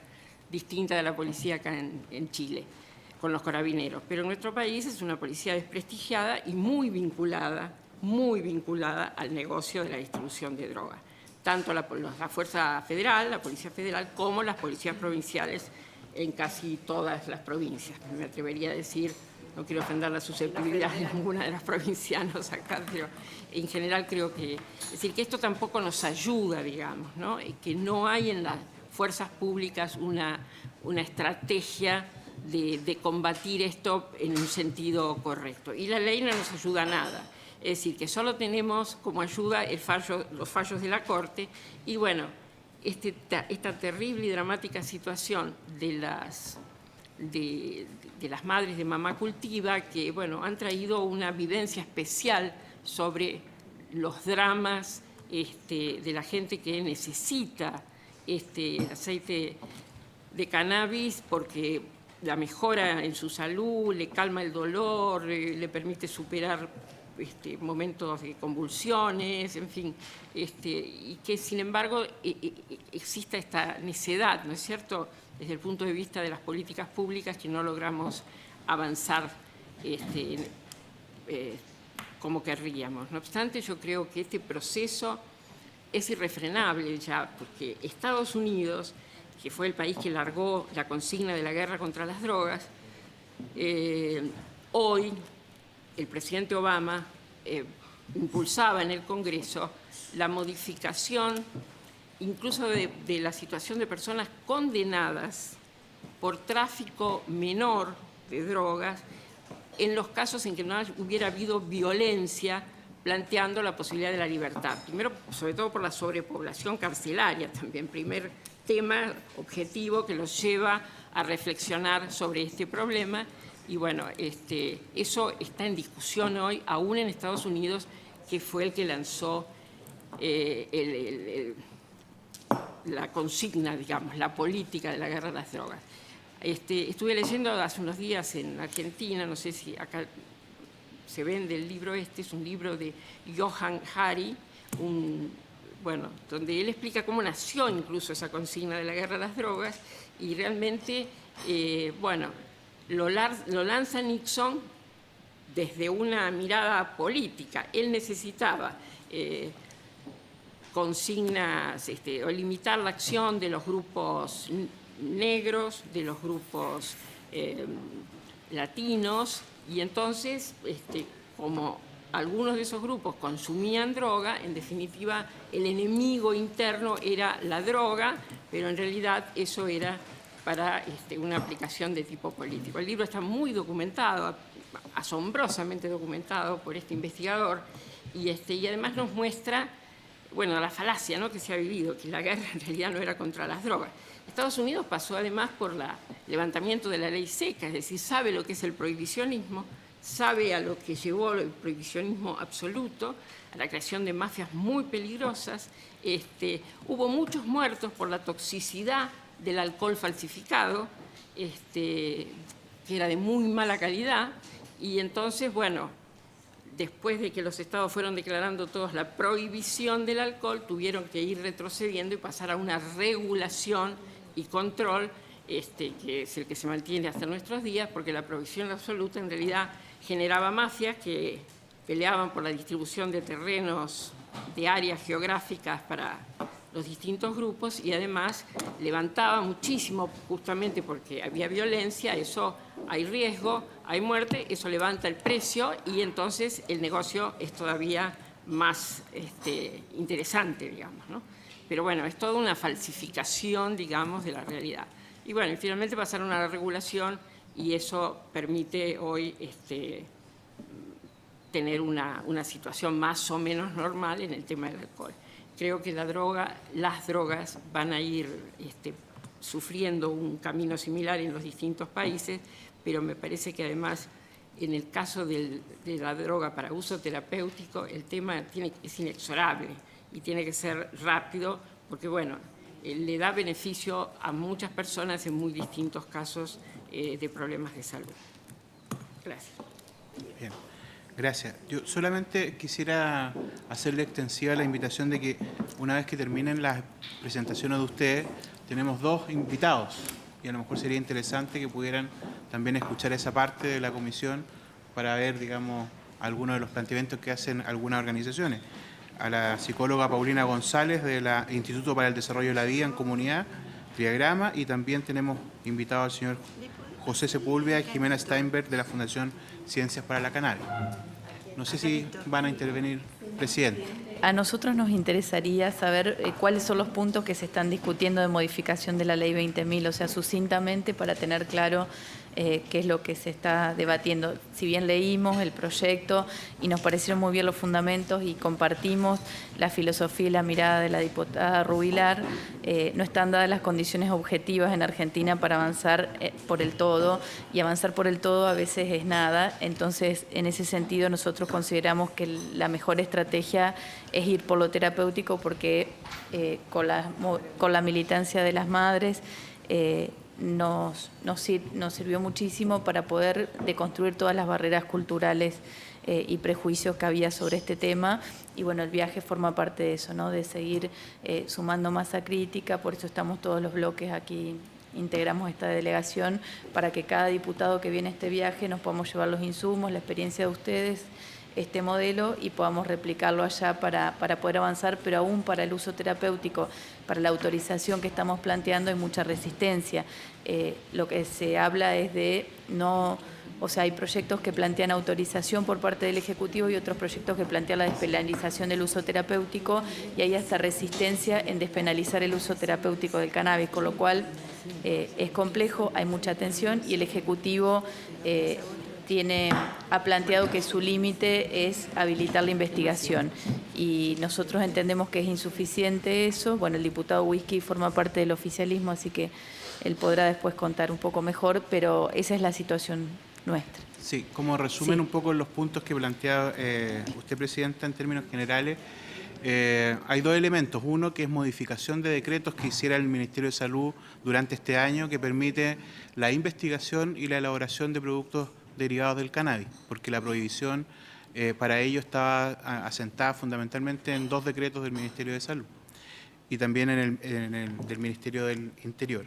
distinta de la policía acá en Chile, con los carabineros, pero en nuestro país es una policía desprestigiada y muy vinculada al negocio de la distribución de drogas. Tanto la Fuerza Federal, la Policía Federal, como las policías provinciales en casi todas las provincias. Me atrevería a decir, no quiero ofender la susceptibilidad de ninguna de las provincianos acá, pero en general creo que, es decir, que esto tampoco nos ayuda, digamos, ¿no? Que no hay en las fuerzas públicas una estrategia de combatir esto en un sentido correcto. Y la ley no nos ayuda a nada. Es decir, que solo tenemos como ayuda los fallos de la Corte y, bueno, esta terrible y dramática situación de las madres de Mamá Cultiva, que, bueno, han traído una vivencia especial sobre los dramas de la gente que necesita aceite de cannabis porque la mejora en su salud, le calma el dolor, le permite superar momentos de convulsiones, en fin, y que sin embargo exista esta necedad, ¿no es cierto?, desde el punto de vista de las políticas públicas, que no logramos avanzar como querríamos. No obstante, yo creo que este proceso es irrefrenable ya, porque Estados Unidos, que fue el país que largó la consigna de la guerra contra las drogas, hoy el presidente Obama impulsaba en el Congreso la modificación incluso de la situación de personas condenadas por tráfico menor de drogas en los casos en que no hubiera habido violencia, planteando la posibilidad de la libertad. Primero, sobre todo por la sobrepoblación carcelaria también, primer tema objetivo que los lleva a reflexionar sobre este problema. Y bueno, eso está en discusión hoy, aún en Estados Unidos, que fue el que lanzó la consigna, digamos, la política de la guerra a las drogas. Estuve leyendo hace unos días en Argentina, no sé si acá se vende el libro este, es un libro de Johann Hari, donde él explica cómo nació incluso esa consigna de la guerra a las drogas, y realmente, lo lanza Nixon desde una mirada política. Él necesitaba consignas o limitar la acción de los grupos negros, de los grupos latinos, y entonces, como algunos de esos grupos consumían droga, en definitiva el enemigo interno era la droga, pero en realidad eso era para una aplicación de tipo político. El libro está muy documentado, asombrosamente documentado por este investigador, y además nos muestra la falacia, ¿no?, que se ha vivido, que la guerra en realidad no era contra las drogas. Estados Unidos pasó además por el levantamiento de la ley seca, es decir, sabe lo que es el prohibicionismo, sabe a lo que llevó el prohibicionismo absoluto, a la creación de mafias muy peligrosas. Hubo muchos muertos por la toxicidad del alcohol falsificado, que era de muy mala calidad, y entonces, después de que los estados fueron declarando todos la prohibición del alcohol, tuvieron que ir retrocediendo y pasar a una regulación y control, que es el que se mantiene hasta nuestros días, porque la prohibición absoluta en realidad generaba mafias que peleaban por la distribución de terrenos, de áreas geográficas para los distintos grupos, y además levantaba muchísimo, justamente porque había violencia, eso hay riesgo, hay muerte, eso levanta el precio, y entonces el negocio es todavía más interesante, digamos, ¿no? Pero es toda una falsificación, digamos, de la realidad. Y finalmente pasaron a la regulación, y eso permite hoy tener una situación más o menos normal en el tema del alcohol. Creo que las drogas van a ir sufriendo un camino similar en los distintos países, pero me parece que además en el caso de la droga para uso terapéutico el tema es inexorable y tiene que ser rápido, porque le da beneficio a muchas personas en muy distintos casos de problemas de salud. Gracias. Bien. Gracias. Yo solamente quisiera hacerle extensiva la invitación de que una vez que terminen las presentaciones de ustedes, tenemos 2 invitados, y a lo mejor sería interesante que pudieran también escuchar esa parte de la comisión para ver, digamos, algunos de los planteamientos que hacen algunas organizaciones. A la psicóloga Paulina González del Instituto para el Desarrollo de la Vida en Comunidad, Triagrama, y también tenemos invitado al señor José Sepúlveda y Jimena Steinberg de la Fundación Ciencias para la Cannabis. No sé si van a intervenir, presidente. A nosotros nos interesaría saber cuáles son los puntos que se están discutiendo de modificación de la Ley 20.000, o sea, sucintamente para tener claro qué es lo que se está debatiendo. Si bien leímos el proyecto y nos parecieron muy bien los fundamentos y compartimos la filosofía y la mirada de la diputada Rubilar, no están dadas las condiciones objetivas en Argentina para avanzar por el todo, y avanzar por el todo a veces es nada. Entonces, en ese sentido, nosotros consideramos que la mejor estrategia es ir por lo terapéutico, porque con la militancia de las madres nos sirvió muchísimo para poder deconstruir todas las barreras culturales y prejuicios que había sobre este tema. Y el viaje forma parte de eso, ¿no?, de seguir sumando masa crítica. Por eso estamos todos los bloques aquí, integramos esta delegación, para que cada diputado que viene a este viaje nos podamos llevar los insumos, la experiencia de ustedes, este modelo, y podamos replicarlo allá para poder avanzar. Pero aún para el uso terapéutico, para la autorización que estamos planteando, hay mucha resistencia. Lo que se habla es de hay proyectos que plantean autorización por parte del Ejecutivo y otros proyectos que plantean la despenalización del uso terapéutico, y hay hasta resistencia en despenalizar el uso terapéutico del cannabis, con lo cual es complejo, hay mucha tensión, y el Ejecutivo ha planteado que su límite es habilitar la investigación, y nosotros entendemos que es insuficiente eso. El diputado Whisky forma parte del oficialismo, así que él podrá después contar un poco mejor, pero esa es la situación nuestra. Sí, como resumen un poco los puntos que plantea usted, presidenta, en términos generales, hay 2 elementos. Uno, que es modificación de decretos que hiciera el Ministerio de Salud durante este año, que permite la investigación y la elaboración de productos derivados del cannabis, porque la prohibición para ello estaba asentada fundamentalmente en 2 decretos del Ministerio de Salud y también del Ministerio del Interior.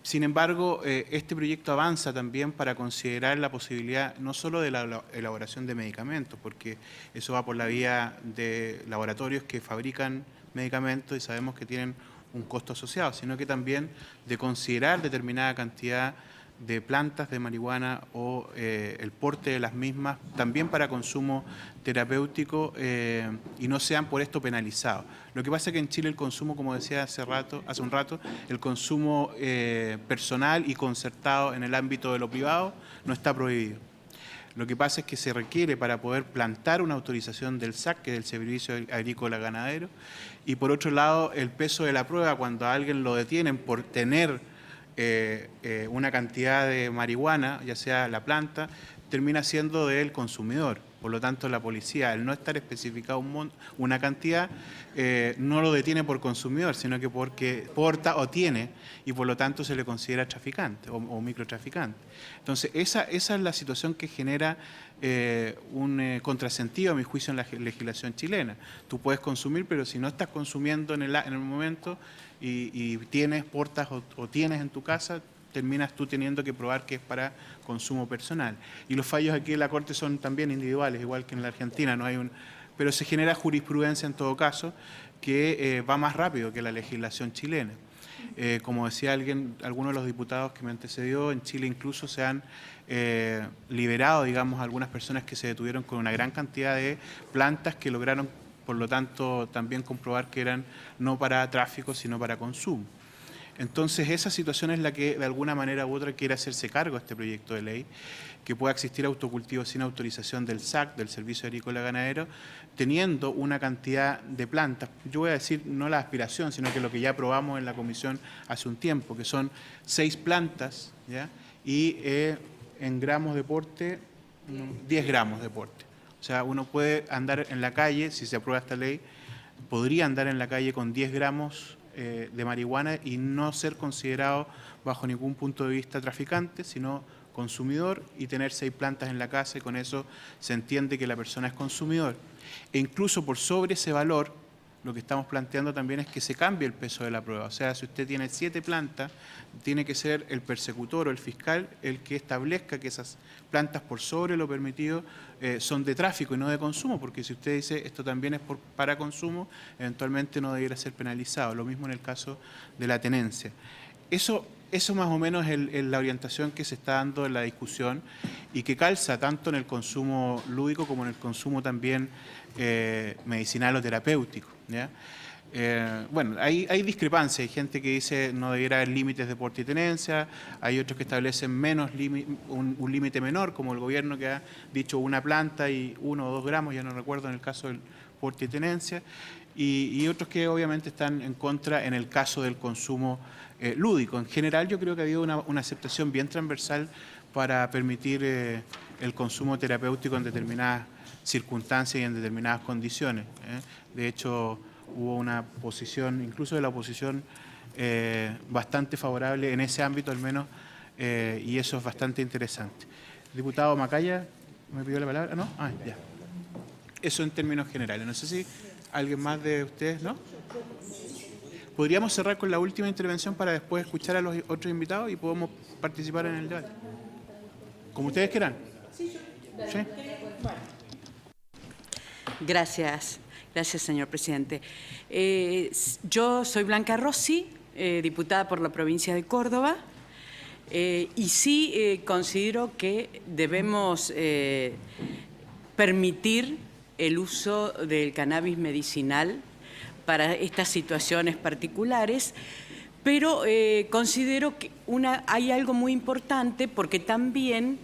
Sin embargo, este proyecto avanza también para considerar la posibilidad no solo de la elaboración de medicamentos, porque eso va por la vía de laboratorios que fabrican medicamentos y sabemos que tienen un costo asociado, sino que también de considerar determinada cantidad de plantas de marihuana o el porte de las mismas también para consumo terapéutico y no sean por esto penalizados. Lo que pasa es que en Chile el consumo, como decía hace un rato, el consumo personal y concertado en el ámbito de lo privado no está prohibido. Lo que pasa es que se requiere para poder plantar una autorización del SAC, que es el Servicio Agrícola Ganadero, y por otro lado el peso de la prueba cuando a alguien lo detienen por tener una cantidad de marihuana, ya sea la planta, termina siendo del consumidor. Por lo tanto, la policía, al no estar especificado una cantidad, no lo detiene por consumidor, sino que porque porta o tiene, y por lo tanto se le considera traficante o microtraficante. Entonces, esa es la situación que genera un contrasentido, a mi juicio, en la legislación chilena. Tú puedes consumir, pero si no estás consumiendo en el momento y portas o tienes en tu casa, terminas tú teniendo que probar que es para consumo personal. Y los fallos aquí en la Corte son también individuales, igual que en la Argentina, pero se genera jurisprudencia en todo caso que va más rápido que la legislación chilena. Como decía alguno de los diputados que me antecedió, en Chile incluso se han liberado, digamos, algunas personas que se detuvieron con una gran cantidad de plantas que lograron, por lo tanto, también comprobar que eran no para tráfico, sino para consumo. Entonces, esa situación es la que, de alguna manera u otra, quiere hacerse cargo este proyecto de ley, que pueda existir autocultivo sin autorización del SAC, del Servicio Agrícola Ganadero, teniendo una cantidad de plantas. Yo voy a decir no la aspiración, sino que lo que ya aprobamos en la comisión hace un tiempo, que son 6 plantas, ¿ya? Y en gramos de porte, 10 gramos de porte. O sea, uno puede andar en la calle, si se aprueba esta ley, podría andar en la calle con 10 gramos de marihuana y no ser considerado bajo ningún punto de vista traficante, sino consumidor, y tener 6 plantas en la casa, y con eso se entiende que la persona es consumidor. E incluso por sobre ese valor, lo que estamos planteando también es que se cambie el peso de la prueba. O sea, si usted tiene 7 plantas, tiene que ser el persecutor o el fiscal el que establezca que esas plantas por sobre lo permitido son de tráfico y no de consumo, porque si usted dice esto también es para consumo, eventualmente no debiera ser penalizado. Lo mismo en el caso de la tenencia. Eso más o menos es la orientación que se está dando en la discusión y que calza tanto en el consumo lúdico como en el consumo también medicinal o terapéutico, ¿ya? Bueno, hay discrepancias, hay gente que dice no debiera haber límites de porte y tenencia, hay otros que establecen un límite menor, como el gobierno que ha dicho una planta y 1 o 2 gramos, ya no recuerdo en el caso del porte y tenencia, y otros que obviamente están en contra en el caso del consumo lúdico. En general yo creo que ha habido una aceptación bien transversal para permitir el consumo terapéutico en determinadas circunstancias y en determinadas condiciones. De hecho, hubo una posición, incluso de la oposición, bastante favorable en ese ámbito al menos, y eso es bastante interesante. Diputado Macaya, ¿me pidió la palabra? ¿No? Ah, ya. Eso en términos generales. No sé si alguien más de ustedes, ¿no? Podríamos cerrar con la última intervención para después escuchar a los otros invitados y podemos participar en el debate. Como ustedes quieran. ¿Sí? Gracias. Gracias, señor presidente. Yo soy Blanca Rossi, diputada por la provincia de Córdoba, y sí considero que debemos permitir el uso del cannabis medicinal para estas situaciones particulares, pero considero que hay algo muy importante porque también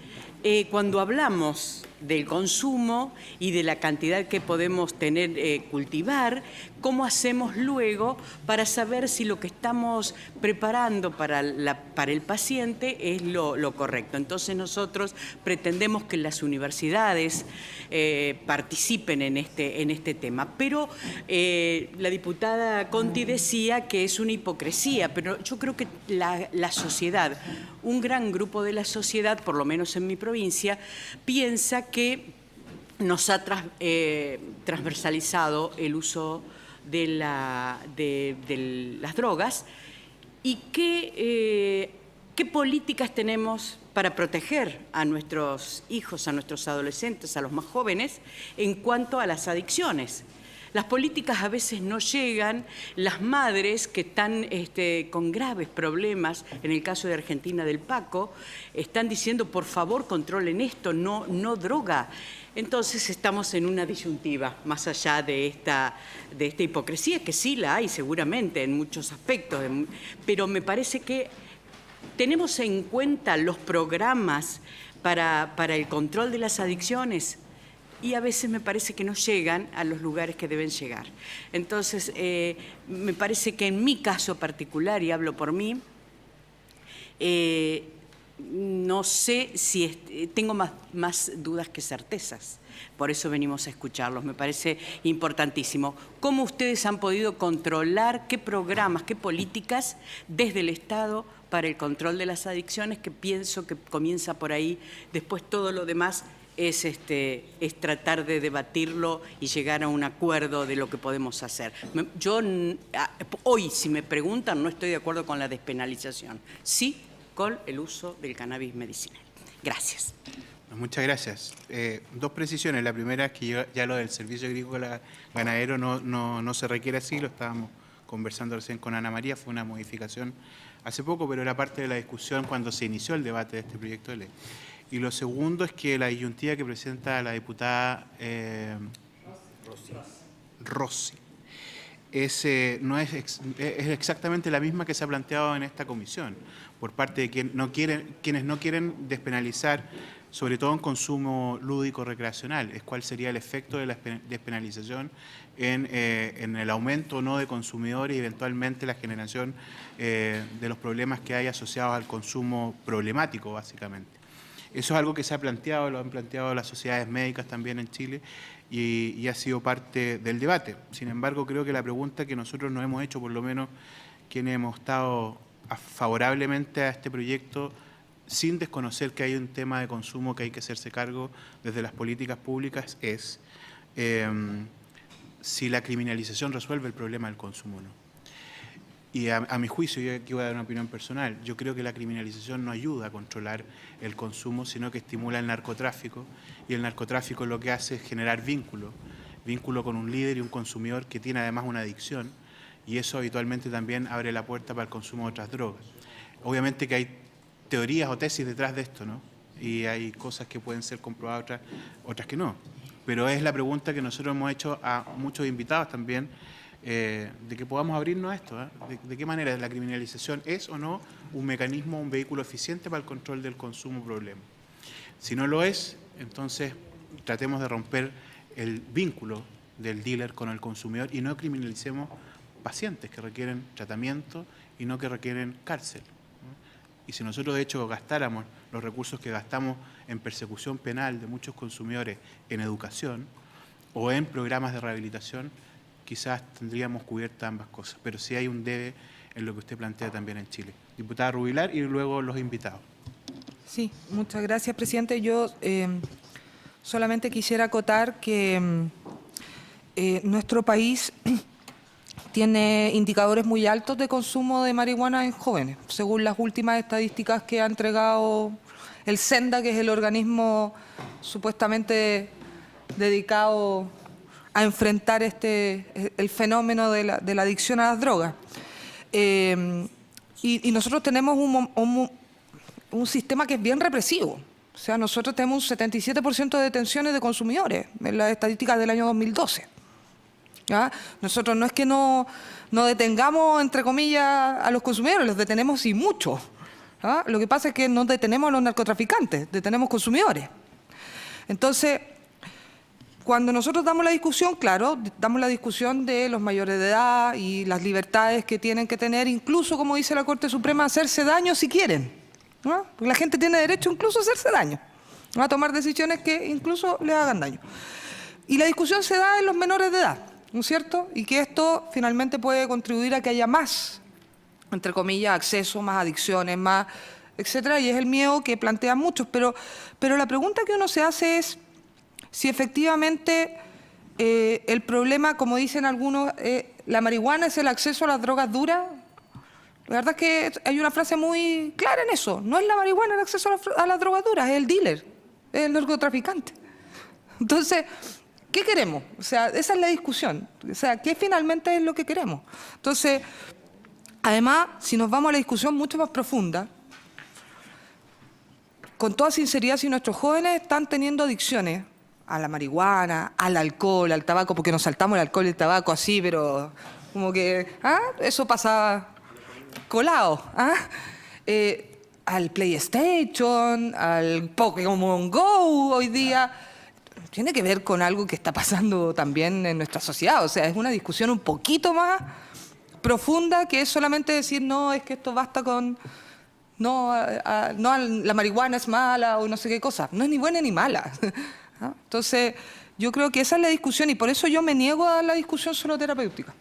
cuando hablamos del consumo y de la cantidad que podemos tener, cultivar, ¿cómo hacemos luego para saber si lo que estamos preparando para el paciente es lo correcto? Entonces nosotros pretendemos que las universidades participen en este tema. Pero la diputada Conti decía que es una hipocresía, pero yo creo que la sociedad, un gran grupo de la sociedad, por lo menos en mi provincia, piensa que nos ha transversalizado el uso de las drogas y qué políticas tenemos para proteger a nuestros hijos, a nuestros adolescentes, a los más jóvenes, en cuanto a las adicciones. Las políticas a veces no llegan, las madres que están con graves problemas, en el caso de Argentina del Paco, están diciendo, por favor, controlen esto, no droga. Entonces estamos en una disyuntiva, más allá de esta hipocresía, que sí la hay seguramente en muchos aspectos, pero me parece que tenemos en cuenta los programas para el control de las adicciones, y a veces me parece que no llegan a los lugares que deben llegar. Entonces, me parece que en mi caso particular, y hablo por mí, no sé si tengo más dudas que certezas. Por eso venimos a escucharlos, me parece importantísimo. ¿Cómo ustedes han podido controlar qué programas, qué políticas desde el Estado para el control de las adicciones, que pienso que comienza por ahí, después todo lo demás es tratar de debatirlo y llegar a un acuerdo de lo que podemos hacer. Yo hoy, si me preguntan, no estoy de acuerdo con la despenalización, sí con el uso del cannabis medicinal. Gracias. Muchas gracias. Dos precisiones. La primera es que ya lo del servicio agrícola ganadero no se requiere así, lo estábamos conversando recién con Ana María, fue una modificación hace poco, pero era parte de la discusión cuando se inició el debate de este proyecto de ley. Y lo segundo es que la disyuntiva que presenta la diputada Rossi es exactamente la misma que se ha planteado en esta comisión, por parte de quienes no quieren despenalizar, sobre todo en consumo lúdico recreacional, es cuál sería el efecto de la despenalización en el aumento o no de consumidores y eventualmente la generación de los problemas que hay asociados al consumo problemático, básicamente. Eso es algo que se ha planteado, lo han planteado las sociedades médicas también en Chile y ha sido parte del debate. Sin embargo, creo que la pregunta que nosotros nos hemos hecho, por lo menos quienes hemos estado favorablemente a este proyecto, sin desconocer que hay un tema de consumo que hay que hacerse cargo desde las políticas públicas, es si la criminalización resuelve el problema del consumo o no. Y a mi juicio, yo aquí voy a dar una opinión personal, yo creo que la criminalización no ayuda a controlar el consumo, sino que estimula el narcotráfico, y el narcotráfico lo que hace es generar vínculo con un líder y un consumidor que tiene además una adicción, y eso habitualmente también abre la puerta para el consumo de otras drogas. Obviamente que hay teorías o tesis detrás de esto, ¿no? Y hay cosas que pueden ser comprobadas, otras que no. Pero es la pregunta que nosotros hemos hecho a muchos invitados también, de que podamos abrirnos a esto, ¿eh? De qué manera la criminalización es o no un mecanismo, un vehículo eficiente para el control del consumo problema. Si no lo es, entonces tratemos de romper el vínculo del dealer con el consumidor y no criminalicemos pacientes que requieren tratamiento y no que requieren cárcel, ¿no? Y si nosotros de hecho gastáramos los recursos que gastamos en persecución penal de muchos consumidores en educación o en programas de rehabilitación, quizás tendríamos cubiertas ambas cosas, pero sí hay un debe en lo que usted plantea también en Chile. Diputada Rubilar y luego los invitados. Sí, muchas gracias, presidente. Yo solamente quisiera acotar que nuestro país tiene indicadores muy altos de consumo de marihuana en jóvenes, según las últimas estadísticas que ha entregado el SENDA, que es el organismo supuestamente dedicado a enfrentar el fenómeno de la adicción a las drogas. Y nosotros tenemos un sistema que es bien represivo. O sea, nosotros tenemos un 77% de detenciones de consumidores en las estadísticas del año 2012. ¿Ya? Nosotros no es que no detengamos, entre comillas, a los consumidores, los detenemos y mucho. ¿Ah? Lo que pasa es que no detenemos a los narcotraficantes, detenemos consumidores. Entonces, cuando nosotros damos la discusión, claro, damos la discusión de los mayores de edad y las libertades que tienen que tener, incluso, como dice la Corte Suprema, hacerse daño si quieren, ¿no? Porque la gente tiene derecho incluso a hacerse daño, ¿no? A tomar decisiones que incluso le hagan daño. Y la discusión se da en los menores de edad, ¿no es cierto? Y que esto finalmente puede contribuir a que haya más, entre comillas, acceso, más adicciones, más, etcétera, y es el miedo que plantean muchos. Pero la pregunta que uno se hace es si efectivamente el problema, como dicen algunos, la marihuana es el acceso a las drogas duras. La verdad es que hay una frase muy clara en eso. No es la marihuana el acceso a las drogas duras, es el dealer, es el narcotraficante. Entonces, ¿qué queremos? O sea, esa es la discusión. O sea, ¿qué finalmente es lo que queremos? Entonces, además, si nos vamos a la discusión mucho más profunda, con toda sinceridad, si nuestros jóvenes están teniendo adicciones a la marihuana, al alcohol, al tabaco, porque nos saltamos el alcohol y el tabaco así, pero como que, eso pasa colado, al PlayStation, al Pokémon Go hoy día, tiene que ver con algo que está pasando también en nuestra sociedad. O sea, es una discusión un poquito más profunda que es solamente decir, no, es que esto basta con... No, la marihuana es mala o no sé qué cosa. No es ni buena ni mala. Entonces, yo creo que esa es la discusión y por eso yo me niego a la discusión solo terapéutica.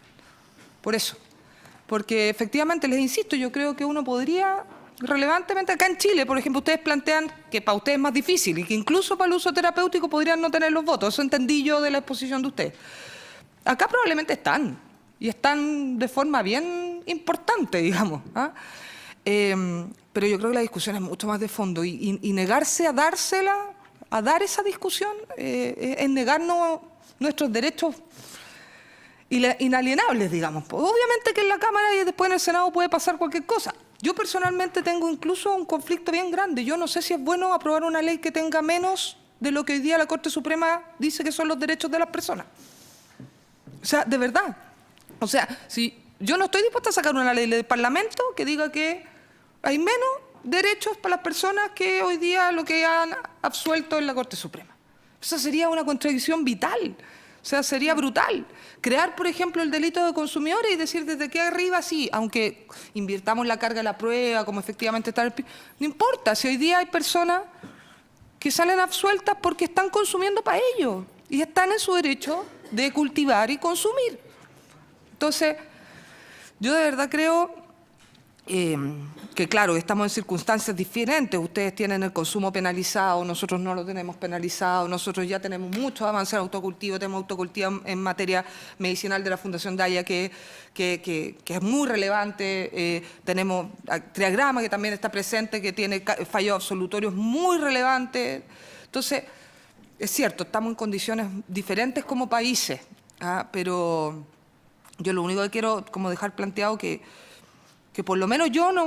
Por eso. Porque efectivamente, les insisto, yo creo que uno podría, relevantemente acá en Chile, por ejemplo, ustedes plantean que para ustedes es más difícil y que incluso para el uso terapéutico podrían no tener los votos. Eso entendí yo de la exposición de ustedes. Acá probablemente están, y están de forma bien importante, digamos. Pero yo creo que la discusión es mucho más de fondo y negarse a dársela, a dar esa discusión, es negarnos nuestros derechos inalienables, digamos. Obviamente que en la Cámara y después en el Senado puede pasar cualquier cosa. Yo personalmente tengo incluso un conflicto bien grande. Yo no sé si es bueno aprobar una ley que tenga menos de lo que hoy día la Corte Suprema dice que son los derechos de las personas. O sea, de verdad. O sea, si yo no estoy dispuesta a sacar una ley del Parlamento que diga que hay menos derechos para las personas que hoy día lo que han absuelto en la Corte Suprema. Eso sería una contradicción vital. O sea, sería brutal. Crear, por ejemplo, el delito de consumidores y decir desde aquí arriba sí, aunque invirtamos la carga de la prueba, como efectivamente está en el... No importa, si hoy día hay personas que salen absueltas porque están consumiendo para ello y están en su derecho de cultivar y consumir. Entonces, yo de verdad creo que, claro, estamos en circunstancias diferentes. Ustedes tienen el consumo penalizado, nosotros no lo tenemos penalizado, nosotros ya tenemos mucho avance en autocultivo, tenemos autocultivo en materia medicinal de la Fundación Daya, que es muy relevante, tenemos Triagrama, que también está presente, que tiene fallos absolutorios muy relevantes. Entonces, es cierto, estamos en condiciones diferentes como países, pero yo lo único que quiero como dejar planteado que por lo menos yo en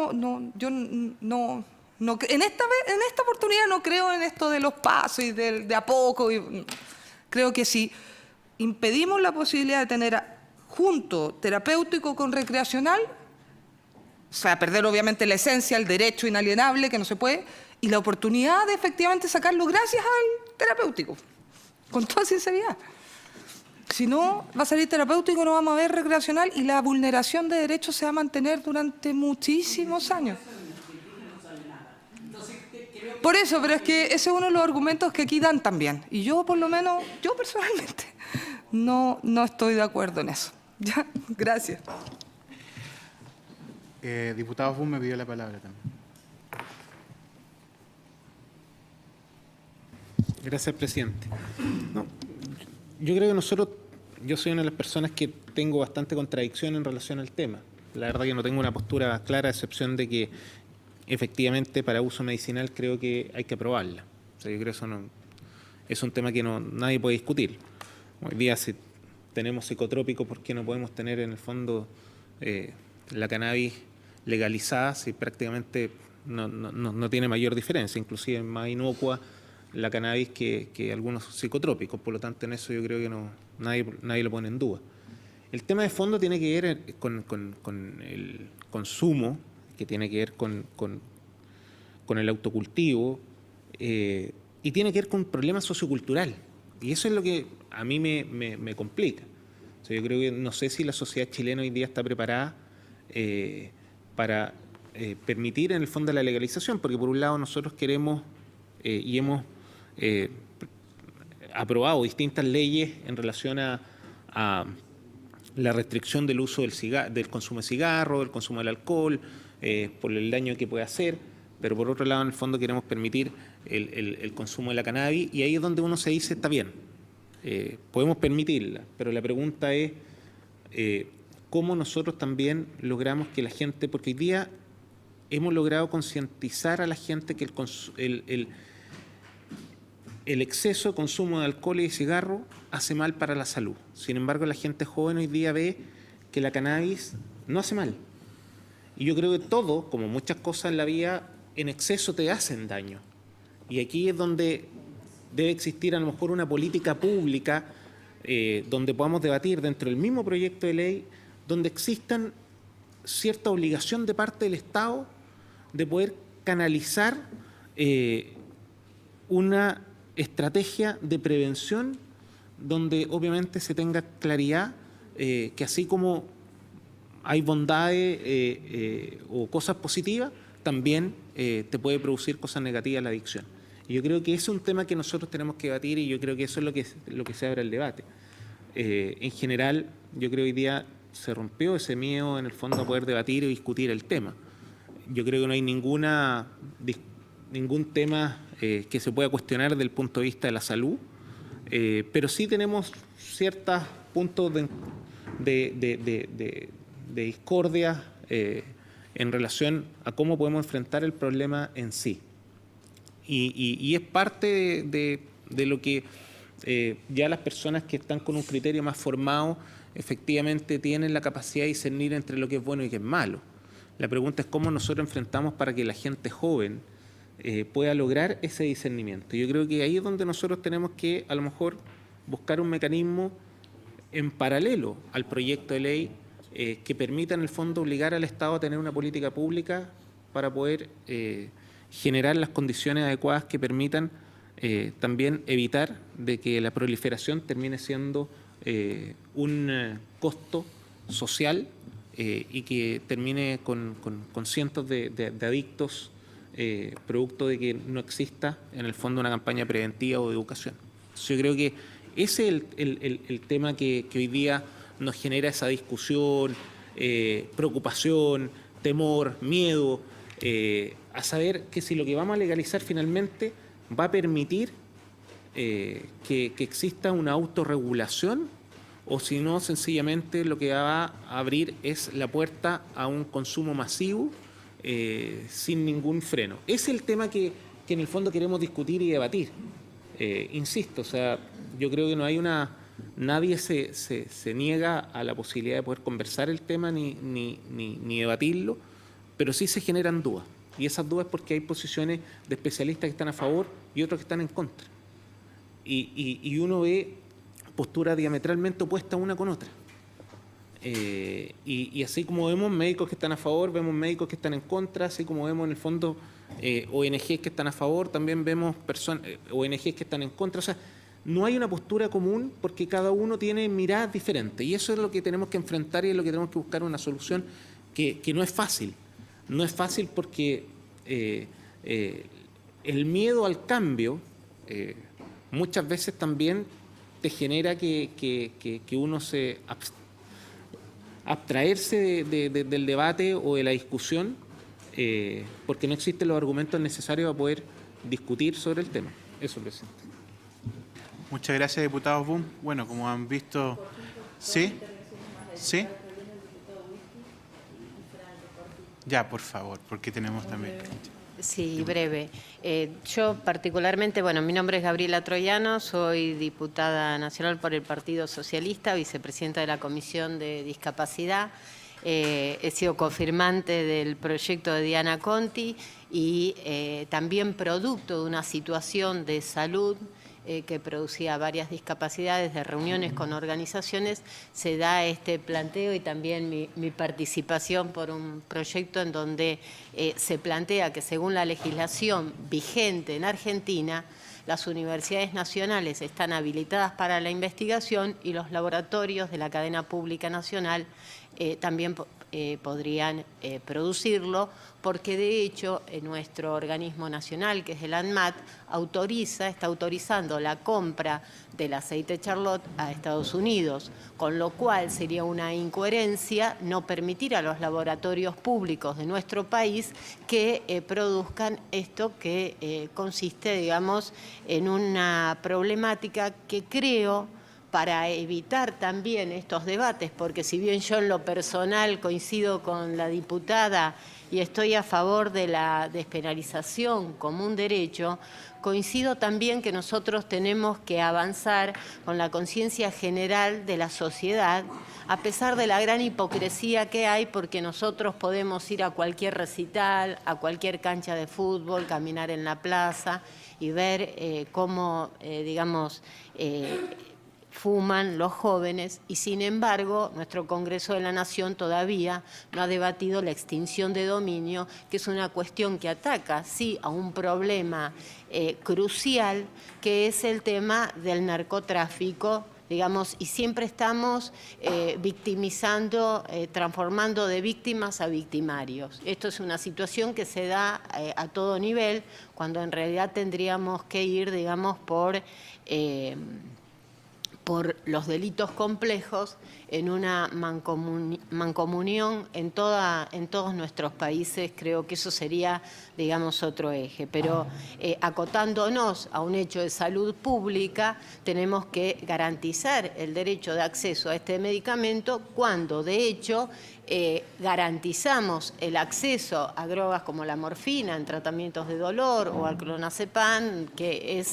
esta oportunidad no creo en esto de los pasos y de a poco. Creo que si impedimos la posibilidad de tener junto terapéutico con recreacional, o sea, perder obviamente la esencia, el derecho inalienable, que no se puede, y la oportunidad de efectivamente sacarlo gracias al terapéutico, con toda sinceridad. Si no, va a salir terapéutico, no vamos a ver recreacional y la vulneración de derechos se va a mantener durante muchísimos años. Por eso, pero es que ese es uno de los argumentos que aquí dan también. Y yo, por lo menos, yo personalmente, no estoy de acuerdo en eso. Ya, gracias. Diputado Fun me pidió la palabra también. Gracias, presidente. No, yo creo que yo soy una de las personas que tengo bastante contradicción en relación al tema. La verdad que no tengo una postura clara, a excepción de que efectivamente para uso medicinal creo que hay que aprobarla. O sea, yo creo que eso es un tema que nadie puede discutir. Hoy día si tenemos psicotrópicos, ¿por qué no podemos tener en el fondo la cannabis legalizada si prácticamente no tiene mayor diferencia? Inclusive es más inocua la cannabis que algunos psicotrópicos, por lo tanto en eso yo creo que nadie lo pone en duda. El tema de fondo tiene que ver con el consumo, que tiene que ver con el autocultivo, y tiene que ver con un problema sociocultural. Y eso es lo que a mí me complica. O sea, yo creo que no sé si la sociedad chilena hoy día está preparada para permitir en el fondo la legalización, porque por un lado nosotros queremos y hemos aprobado distintas leyes en relación a la restricción del uso del consumo de cigarro, del consumo del alcohol, por el daño que puede hacer, pero por otro lado en el fondo queremos permitir el consumo de la cannabis, y ahí es donde uno se dice, está bien, podemos permitirla, pero la pregunta es cómo nosotros también logramos que la gente, porque hoy día hemos logrado concientizar a la gente que el exceso de consumo de alcohol y de cigarro hace mal para la salud. Sin embargo, la gente joven hoy día ve que la cannabis no hace mal. Y yo creo que todo, como muchas cosas en la vida, en exceso te hacen daño. Y aquí es donde debe existir a lo mejor una política pública donde podamos debatir dentro del mismo proyecto de ley, donde existan cierta obligación de parte del Estado de poder canalizar una estrategia de prevención donde obviamente se tenga claridad que así como hay bondades o cosas positivas, también te puede producir cosas negativas la adicción. Y yo creo que ese es un tema que nosotros tenemos que debatir, y yo creo que eso es lo que se abre el debate. En general, yo creo que hoy día se rompió ese miedo en el fondo a poder debatir y discutir el tema. Yo creo que no hay ningún tema que se pueda cuestionar desde el punto de vista de la salud, pero sí tenemos ciertos puntos de discordia en relación a cómo podemos enfrentar el problema en sí. Y es parte de lo que ya las personas que están con un criterio más formado efectivamente tienen la capacidad de discernir entre lo que es bueno y que es malo. La pregunta es cómo nosotros enfrentamos para que la gente joven pueda lograr ese discernimiento. Yo creo que ahí es donde nosotros tenemos que a lo mejor buscar un mecanismo en paralelo al proyecto de ley que permita en el fondo obligar al Estado a tener una política pública para poder generar las condiciones adecuadas que permitan también evitar de que la proliferación termine siendo un costo social y que termine con cientos de adictos producto de que no exista en el fondo una campaña preventiva o de educación. Entonces, yo creo que ese es el tema que hoy día nos genera esa discusión, preocupación, temor, miedo, a saber que si lo que vamos a legalizar finalmente va a permitir que exista una autorregulación, o si no, sencillamente lo que va a abrir es la puerta a un consumo masivo sin ningún freno. Ese es el tema que en el fondo queremos discutir y debatir. Insisto, o sea, yo creo que no hay nadie se niega a la posibilidad de poder conversar el tema ni debatirlo, pero sí se generan dudas. Y esas dudas es porque hay posiciones de especialistas que están a favor y otros que están en contra. Y uno ve posturas diametralmente opuestas una con otra. Y así como vemos médicos que están a favor, vemos médicos que están en contra, así como vemos en el fondo ONGs que están a favor, también vemos ONGs que están en contra. O sea, no hay una postura común porque cada uno tiene miradas diferentes. Y eso es lo que tenemos que enfrentar y es lo que tenemos que buscar una solución que no es fácil. No es fácil porque el miedo al cambio muchas veces también te genera que uno se abstraerse del debate o de la discusión porque no existen los argumentos necesarios para poder discutir sobre el tema. Eso, presidente. Muchas gracias, diputado Boom. Bueno, como han visto... ¿Sí? ¿Sí? Ya, por favor, porque tenemos también... Sí, breve. Yo particularmente, bueno, mi nombre es Gabriela Troyano, soy diputada nacional por el Partido Socialista, vicepresidenta de la Comisión de Discapacidad. He sido confirmante del proyecto de Diana Conti y también producto de una situación de salud que producía varias discapacidades, de reuniones con organizaciones, se da este planteo y también mi participación por un proyecto en donde se plantea que según la legislación vigente en Argentina, las universidades nacionales están habilitadas para la investigación y los laboratorios de la cadena pública nacional también podrían producirlo, porque de hecho nuestro organismo nacional, que es el ANMAT, está autorizando la compra del aceite Charlotte a Estados Unidos, con lo cual sería una incoherencia no permitir a los laboratorios públicos de nuestro país que produzcan esto que consiste, digamos, en una problemática que creo, para evitar también estos debates, porque si bien yo en lo personal coincido con la diputada y estoy a favor de la despenalización como un derecho, coincido también que nosotros tenemos que avanzar con la conciencia general de la sociedad, a pesar de la gran hipocresía que hay, porque nosotros podemos ir a cualquier recital, a cualquier cancha de fútbol, caminar en la plaza y ver cómo, digamos, fuman los jóvenes, y sin embargo nuestro Congreso de la Nación todavía no ha debatido la extinción de dominio, que es una cuestión que ataca, sí, a un problema crucial, que es el tema del narcotráfico, digamos, y siempre estamos victimizando, transformando de víctimas a victimarios. Esto es una situación que se da a todo nivel, cuando en realidad tendríamos que ir, digamos, por los delitos complejos en una mancomunión en todos nuestros países. Creo que eso sería, digamos, otro eje. Pero acotándonos a un hecho de salud pública, tenemos que garantizar el derecho de acceso a este medicamento cuando, de hecho, garantizamos el acceso a drogas como la morfina en tratamientos de dolor o al clonazepam, que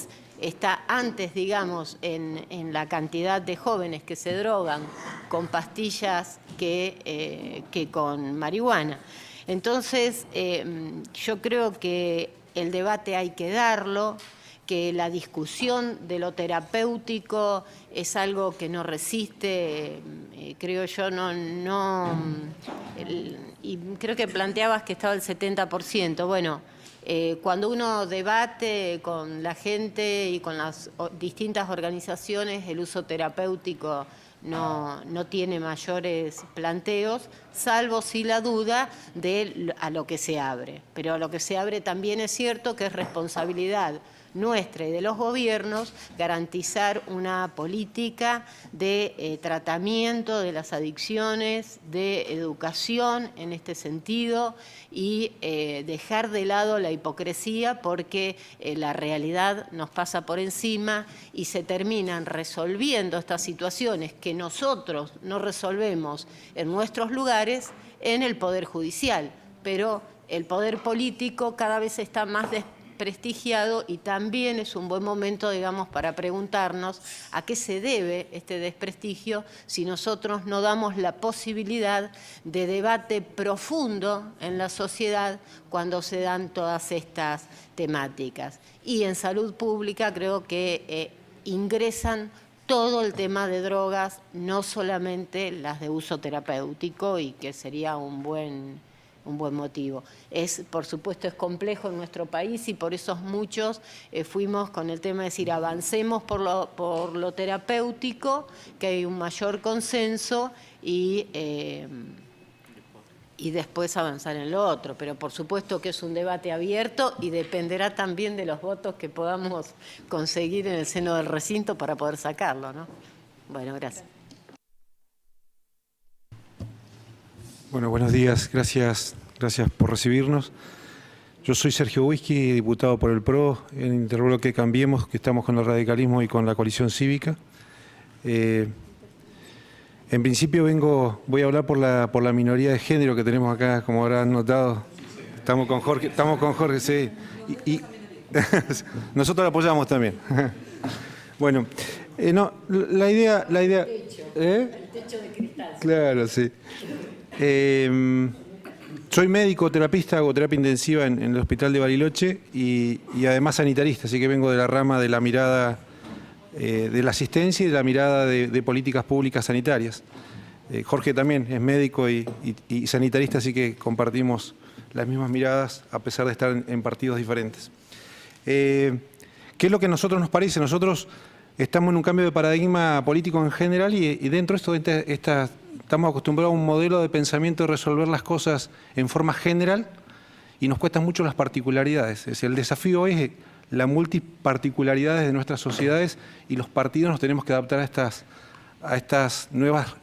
está antes, digamos, en la cantidad de jóvenes que se drogan con pastillas que con marihuana. Entonces, yo creo que el debate hay que darlo, que la discusión de lo terapéutico es algo que no resiste, creo yo, y creo que planteabas que estaba el 70%. Bueno, cuando uno debate con la gente y con las distintas organizaciones, el uso terapéutico no tiene mayores planteos, salvo si la duda de a lo que se abre. Pero a lo que se abre también es cierto que es responsabilidad nuestra y de los gobiernos garantizar una política de tratamiento de las adicciones, de educación en este sentido, y dejar de lado la hipocresía, porque la realidad nos pasa por encima y se terminan resolviendo estas situaciones que nosotros no resolvemos en nuestros lugares en el Poder Judicial, pero el poder político cada vez está más desprestigiado, y también es un buen momento, digamos, para preguntarnos a qué se debe este desprestigio si nosotros no damos la posibilidad de debate profundo en la sociedad cuando se dan todas estas temáticas. Y en salud pública creo que ingresan todo el tema de drogas, no solamente las de uso terapéutico, y que sería un buen motivo. Por supuesto, es complejo en nuestro país, y por eso muchos fuimos con el tema de decir avancemos por lo terapéutico, que hay un mayor consenso, y después avanzar en lo otro. Pero por supuesto que es un debate abierto y dependerá también de los votos que podamos conseguir en el seno del recinto para poder sacarlo, ¿no? Bueno, gracias. Bueno, buenos días, gracias por recibirnos. Yo soy Sergio Whisky, diputado por el PRO, en Interbloque Cambiemos, que estamos con el radicalismo y con la coalición cívica. En principio voy a hablar por la minoría de género que tenemos acá, como habrán notado. Estamos con Jorge, sí. Y nosotros lo apoyamos también. Bueno, no, la idea. El techo de cristal. Claro, sí. Soy médico terapista, hago terapia intensiva en el Hospital de Bariloche y además sanitarista, así que vengo de la rama de la mirada de la asistencia y de la mirada de políticas públicas sanitarias. Jorge también es médico y sanitarista, así que compartimos las mismas miradas a pesar de estar en partidos diferentes. ¿Qué es lo que a nosotros nos parece? Nosotros estamos en un cambio de paradigma político en general y dentro de esto estamos acostumbrados a un modelo de pensamiento de resolver las cosas en forma general y nos cuestan mucho las particularidades. Es decir, el desafío hoy es la multiparticularidades de nuestras sociedades y los partidos nos tenemos que adaptar a estas nuevas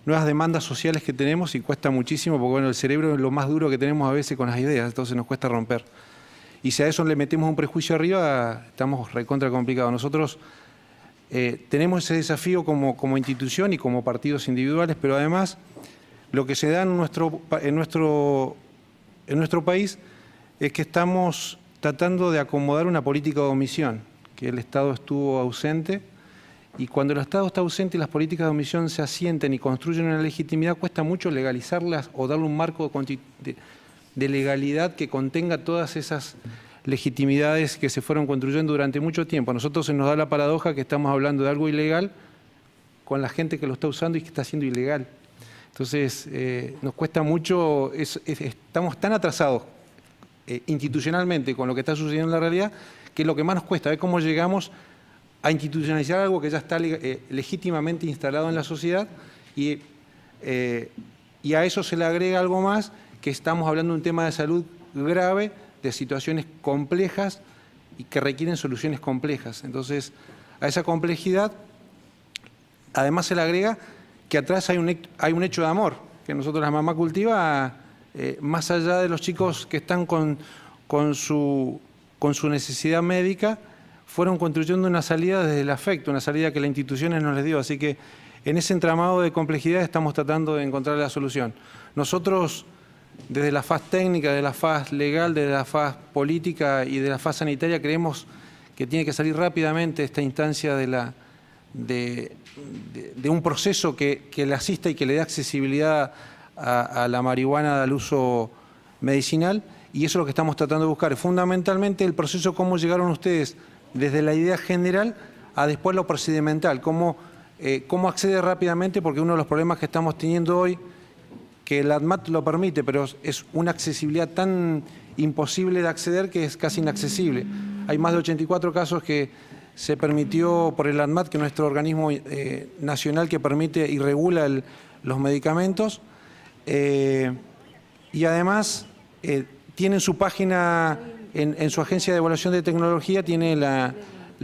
demandas sociales que tenemos y cuesta muchísimo porque bueno, el cerebro es lo más duro que tenemos a veces con las ideas, entonces nos cuesta romper. Y si a eso le metemos un prejuicio arriba, estamos recontra complicados. Nosotros tenemos ese desafío como institución y como partidos individuales, pero además lo que se da en nuestro país es que estamos tratando de acomodar una política de omisión, que el Estado estuvo ausente, y cuando el Estado está ausente y las políticas de omisión se asienten y construyen una legitimidad, cuesta mucho legalizarlas o darle un marco de legalidad que contenga todas esas legitimidades que se fueron construyendo durante mucho tiempo. A nosotros se nos da la paradoja que estamos hablando de algo ilegal con la gente que lo está usando y que está haciendo ilegal. Entonces, nos cuesta mucho, estamos tan atrasados institucionalmente con lo que está sucediendo en la realidad, que es lo que más nos cuesta, ver cómo llegamos a institucionalizar algo que ya está legítimamente instalado en la sociedad y a eso se le agrega algo más, que estamos hablando de un tema de salud grave, de situaciones complejas y que requieren soluciones complejas. Entonces, a esa complejidad, además se le agrega que atrás hay un hecho de amor, que nosotros la mamá cultiva, más allá de los chicos que están con su necesidad médica, fueron construyendo una salida desde el afecto, una salida que las instituciones nos les dio. Así que en ese entramado de complejidad estamos tratando de encontrar la solución. Nosotros, desde la faz técnica, de la faz legal, de la faz política y de la faz sanitaria, creemos que tiene que salir rápidamente esta instancia de un proceso que le asista y que le dé accesibilidad a la marihuana al uso medicinal, y eso es lo que estamos tratando de buscar. Fundamentalmente el proceso, cómo llegaron ustedes desde la idea general a después lo procedimental, cómo acceder rápidamente, porque uno de los problemas que estamos teniendo hoy, que el ADMAT lo permite, pero es una accesibilidad tan imposible de acceder que es casi inaccesible. Hay más de 84 casos que se permitió por el ADMAT, que es nuestro organismo nacional que permite y regula los medicamentos, y además tiene en su página, en su agencia de evaluación de tecnología, tiene la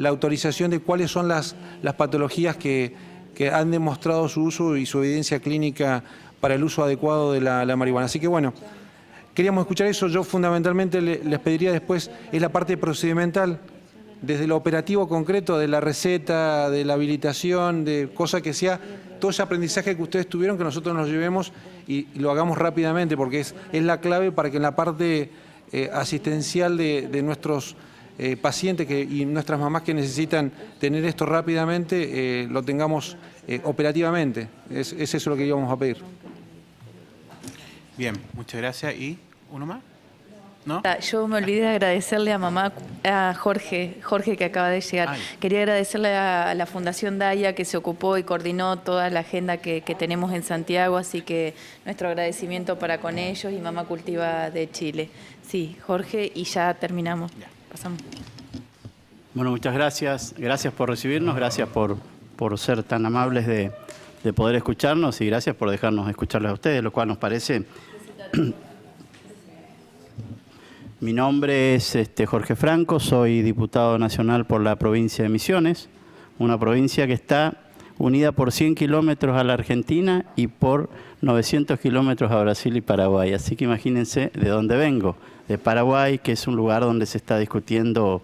autorización de cuáles son las patologías que han demostrado su uso y su evidencia clínica para el uso adecuado de la marihuana. Así que bueno, queríamos escuchar eso. Yo fundamentalmente les pediría después, es la parte procedimental, desde lo operativo concreto, de la receta, de la habilitación, de cosa que sea todo ese aprendizaje que ustedes tuvieron, que nosotros nos llevemos y lo hagamos rápidamente, porque es la clave para que en la parte asistencial de nuestros pacientes y nuestras mamás que necesitan tener esto rápidamente, lo tengamos operativamente. Es eso lo que íbamos a pedir. Bien, muchas gracias. ¿Y uno más? ¿No? Yo me olvidé de agradecerle a mamá, a Jorge que acaba de llegar. Ay. Quería agradecerle a la Fundación Daya que se ocupó y coordinó toda la agenda que tenemos en Santiago, así que nuestro agradecimiento para con ellos y Mamá Cultiva de Chile. Sí, Jorge, y ya terminamos. Ya. Pasamos. Bueno, muchas gracias. Gracias por recibirnos, gracias por ser tan amables de poder escucharnos y gracias por dejarnos escucharles a ustedes, lo cual nos parece... Mi nombre es Jorge Franco, soy diputado nacional por la provincia de Misiones, una provincia que está unida por 100 kilómetros a la Argentina y por 900 kilómetros a Brasil y Paraguay. Así que imagínense de dónde vengo, de Paraguay, que es un lugar donde se está discutiendo,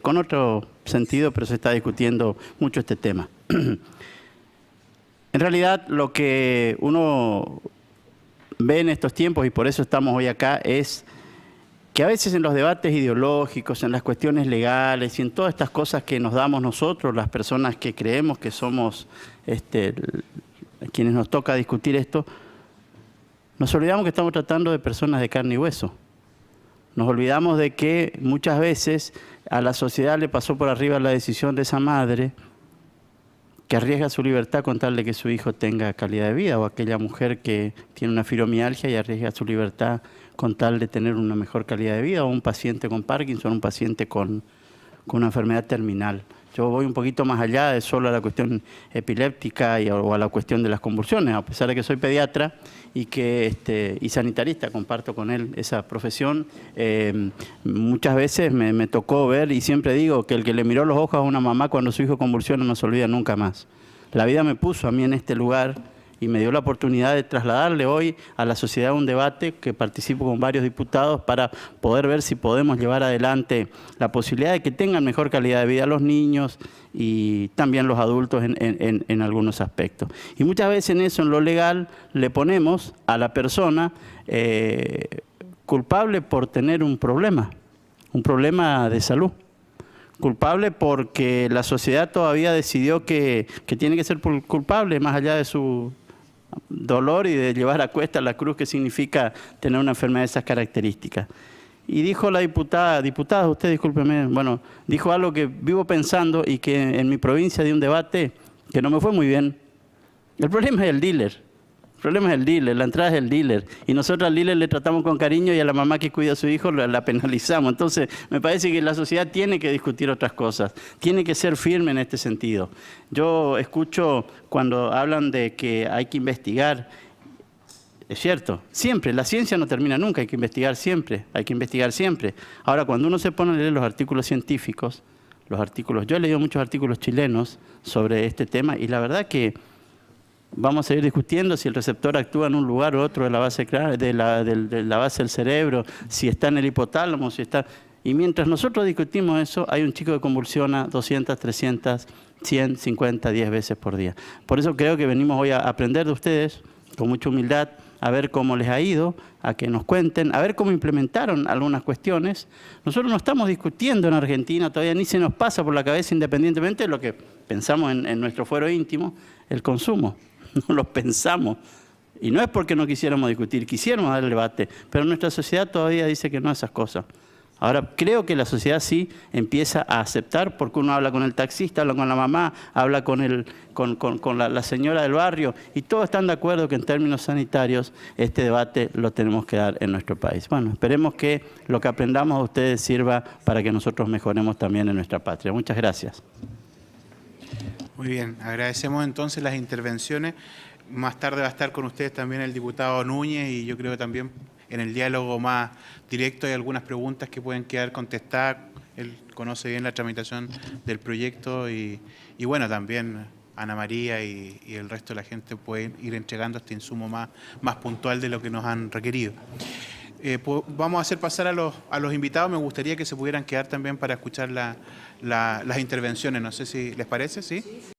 con otro sentido, pero se está discutiendo mucho este tema. En realidad, lo que uno ve en estos tiempos, y por eso estamos hoy acá, es que a veces en los debates ideológicos, en las cuestiones legales y en todas estas cosas que nos damos nosotros, las personas que creemos que somos quienes nos toca discutir esto, nos olvidamos que estamos tratando de personas de carne y hueso. Nos olvidamos de que muchas veces a la sociedad le pasó por arriba la decisión de esa madre que arriesga su libertad con tal de que su hijo tenga calidad de vida, o aquella mujer que tiene una fibromialgia y arriesga su libertad con tal de tener una mejor calidad de vida, o un paciente con Parkinson, un paciente con con una enfermedad terminal. Yo voy un poquito más allá de solo a la cuestión epiléptica o a la cuestión de las convulsiones, a pesar de que soy pediatra y sanitarista, comparto con él esa profesión. Muchas veces me tocó ver, y siempre digo, que el que le miró los ojos a una mamá cuando su hijo convulsiona no se olvida nunca más. La vida me puso a mí en este lugar y me dio la oportunidad de trasladarle hoy a la sociedad un debate que participo con varios diputados para poder ver si podemos llevar adelante la posibilidad de que tengan mejor calidad de vida los niños y también los adultos en algunos aspectos. Y muchas veces en eso, en lo legal, le ponemos a la persona culpable por tener un problema de salud. Culpable porque la sociedad todavía decidió que tiene que ser culpable más allá de su dolor y de llevar a cuesta la cruz que significa tener una enfermedad de esas características. Y dijo la diputada, usted discúlpeme, bueno, dijo algo que vivo pensando y que en mi provincia di un debate que no me fue muy bien. El problema es el dealer. El problema es el dealer, la entrada es el dealer. Y nosotros al dealer le tratamos con cariño y a la mamá que cuida a su hijo la penalizamos. Entonces, me parece que la sociedad tiene que discutir otras cosas. Tiene que ser firme en este sentido. Yo escucho cuando hablan de que hay que investigar. Es cierto, siempre. La ciencia no termina nunca. Hay que investigar siempre. Hay que investigar siempre. Ahora, cuando uno se pone a leer los artículos científicos, yo he leído muchos artículos chilenos sobre este tema y la verdad que vamos a seguir discutiendo si el receptor actúa en un lugar u otro de la base del cerebro, si está en el hipotálamo, si está... Y mientras nosotros discutimos eso, hay un chico que convulsiona 200, 300, 100, 50, 10 veces por día. Por eso creo que venimos hoy a aprender de ustedes, con mucha humildad, a ver cómo les ha ido, a que nos cuenten, a ver cómo implementaron algunas cuestiones. Nosotros no estamos discutiendo en Argentina, todavía ni se nos pasa por la cabeza, independientemente de lo que pensamos en nuestro fuero íntimo, el consumo. No lo pensamos. Y no es porque no quisiéramos discutir, quisiéramos dar el debate, pero nuestra sociedad todavía dice que no esas cosas. Ahora, creo que la sociedad sí empieza a aceptar, porque uno habla con el taxista, habla con la mamá, habla con la señora del barrio, y todos están de acuerdo que en términos sanitarios este debate lo tenemos que dar en nuestro país. Bueno, esperemos que lo que aprendamos de ustedes sirva para que nosotros mejoremos también en nuestra patria. Muchas gracias. Muy bien, agradecemos entonces las intervenciones. Más tarde va a estar con ustedes también el diputado Núñez y yo creo que también en el diálogo más directo hay algunas preguntas que pueden quedar contestadas. Él conoce bien la tramitación del proyecto y bueno, también Ana María y el resto de la gente pueden ir entregando este insumo más puntual de lo que nos han requerido. Vamos a hacer pasar a los invitados. Me gustaría que se pudieran quedar también para escuchar las intervenciones. No sé si les parece, ¿sí?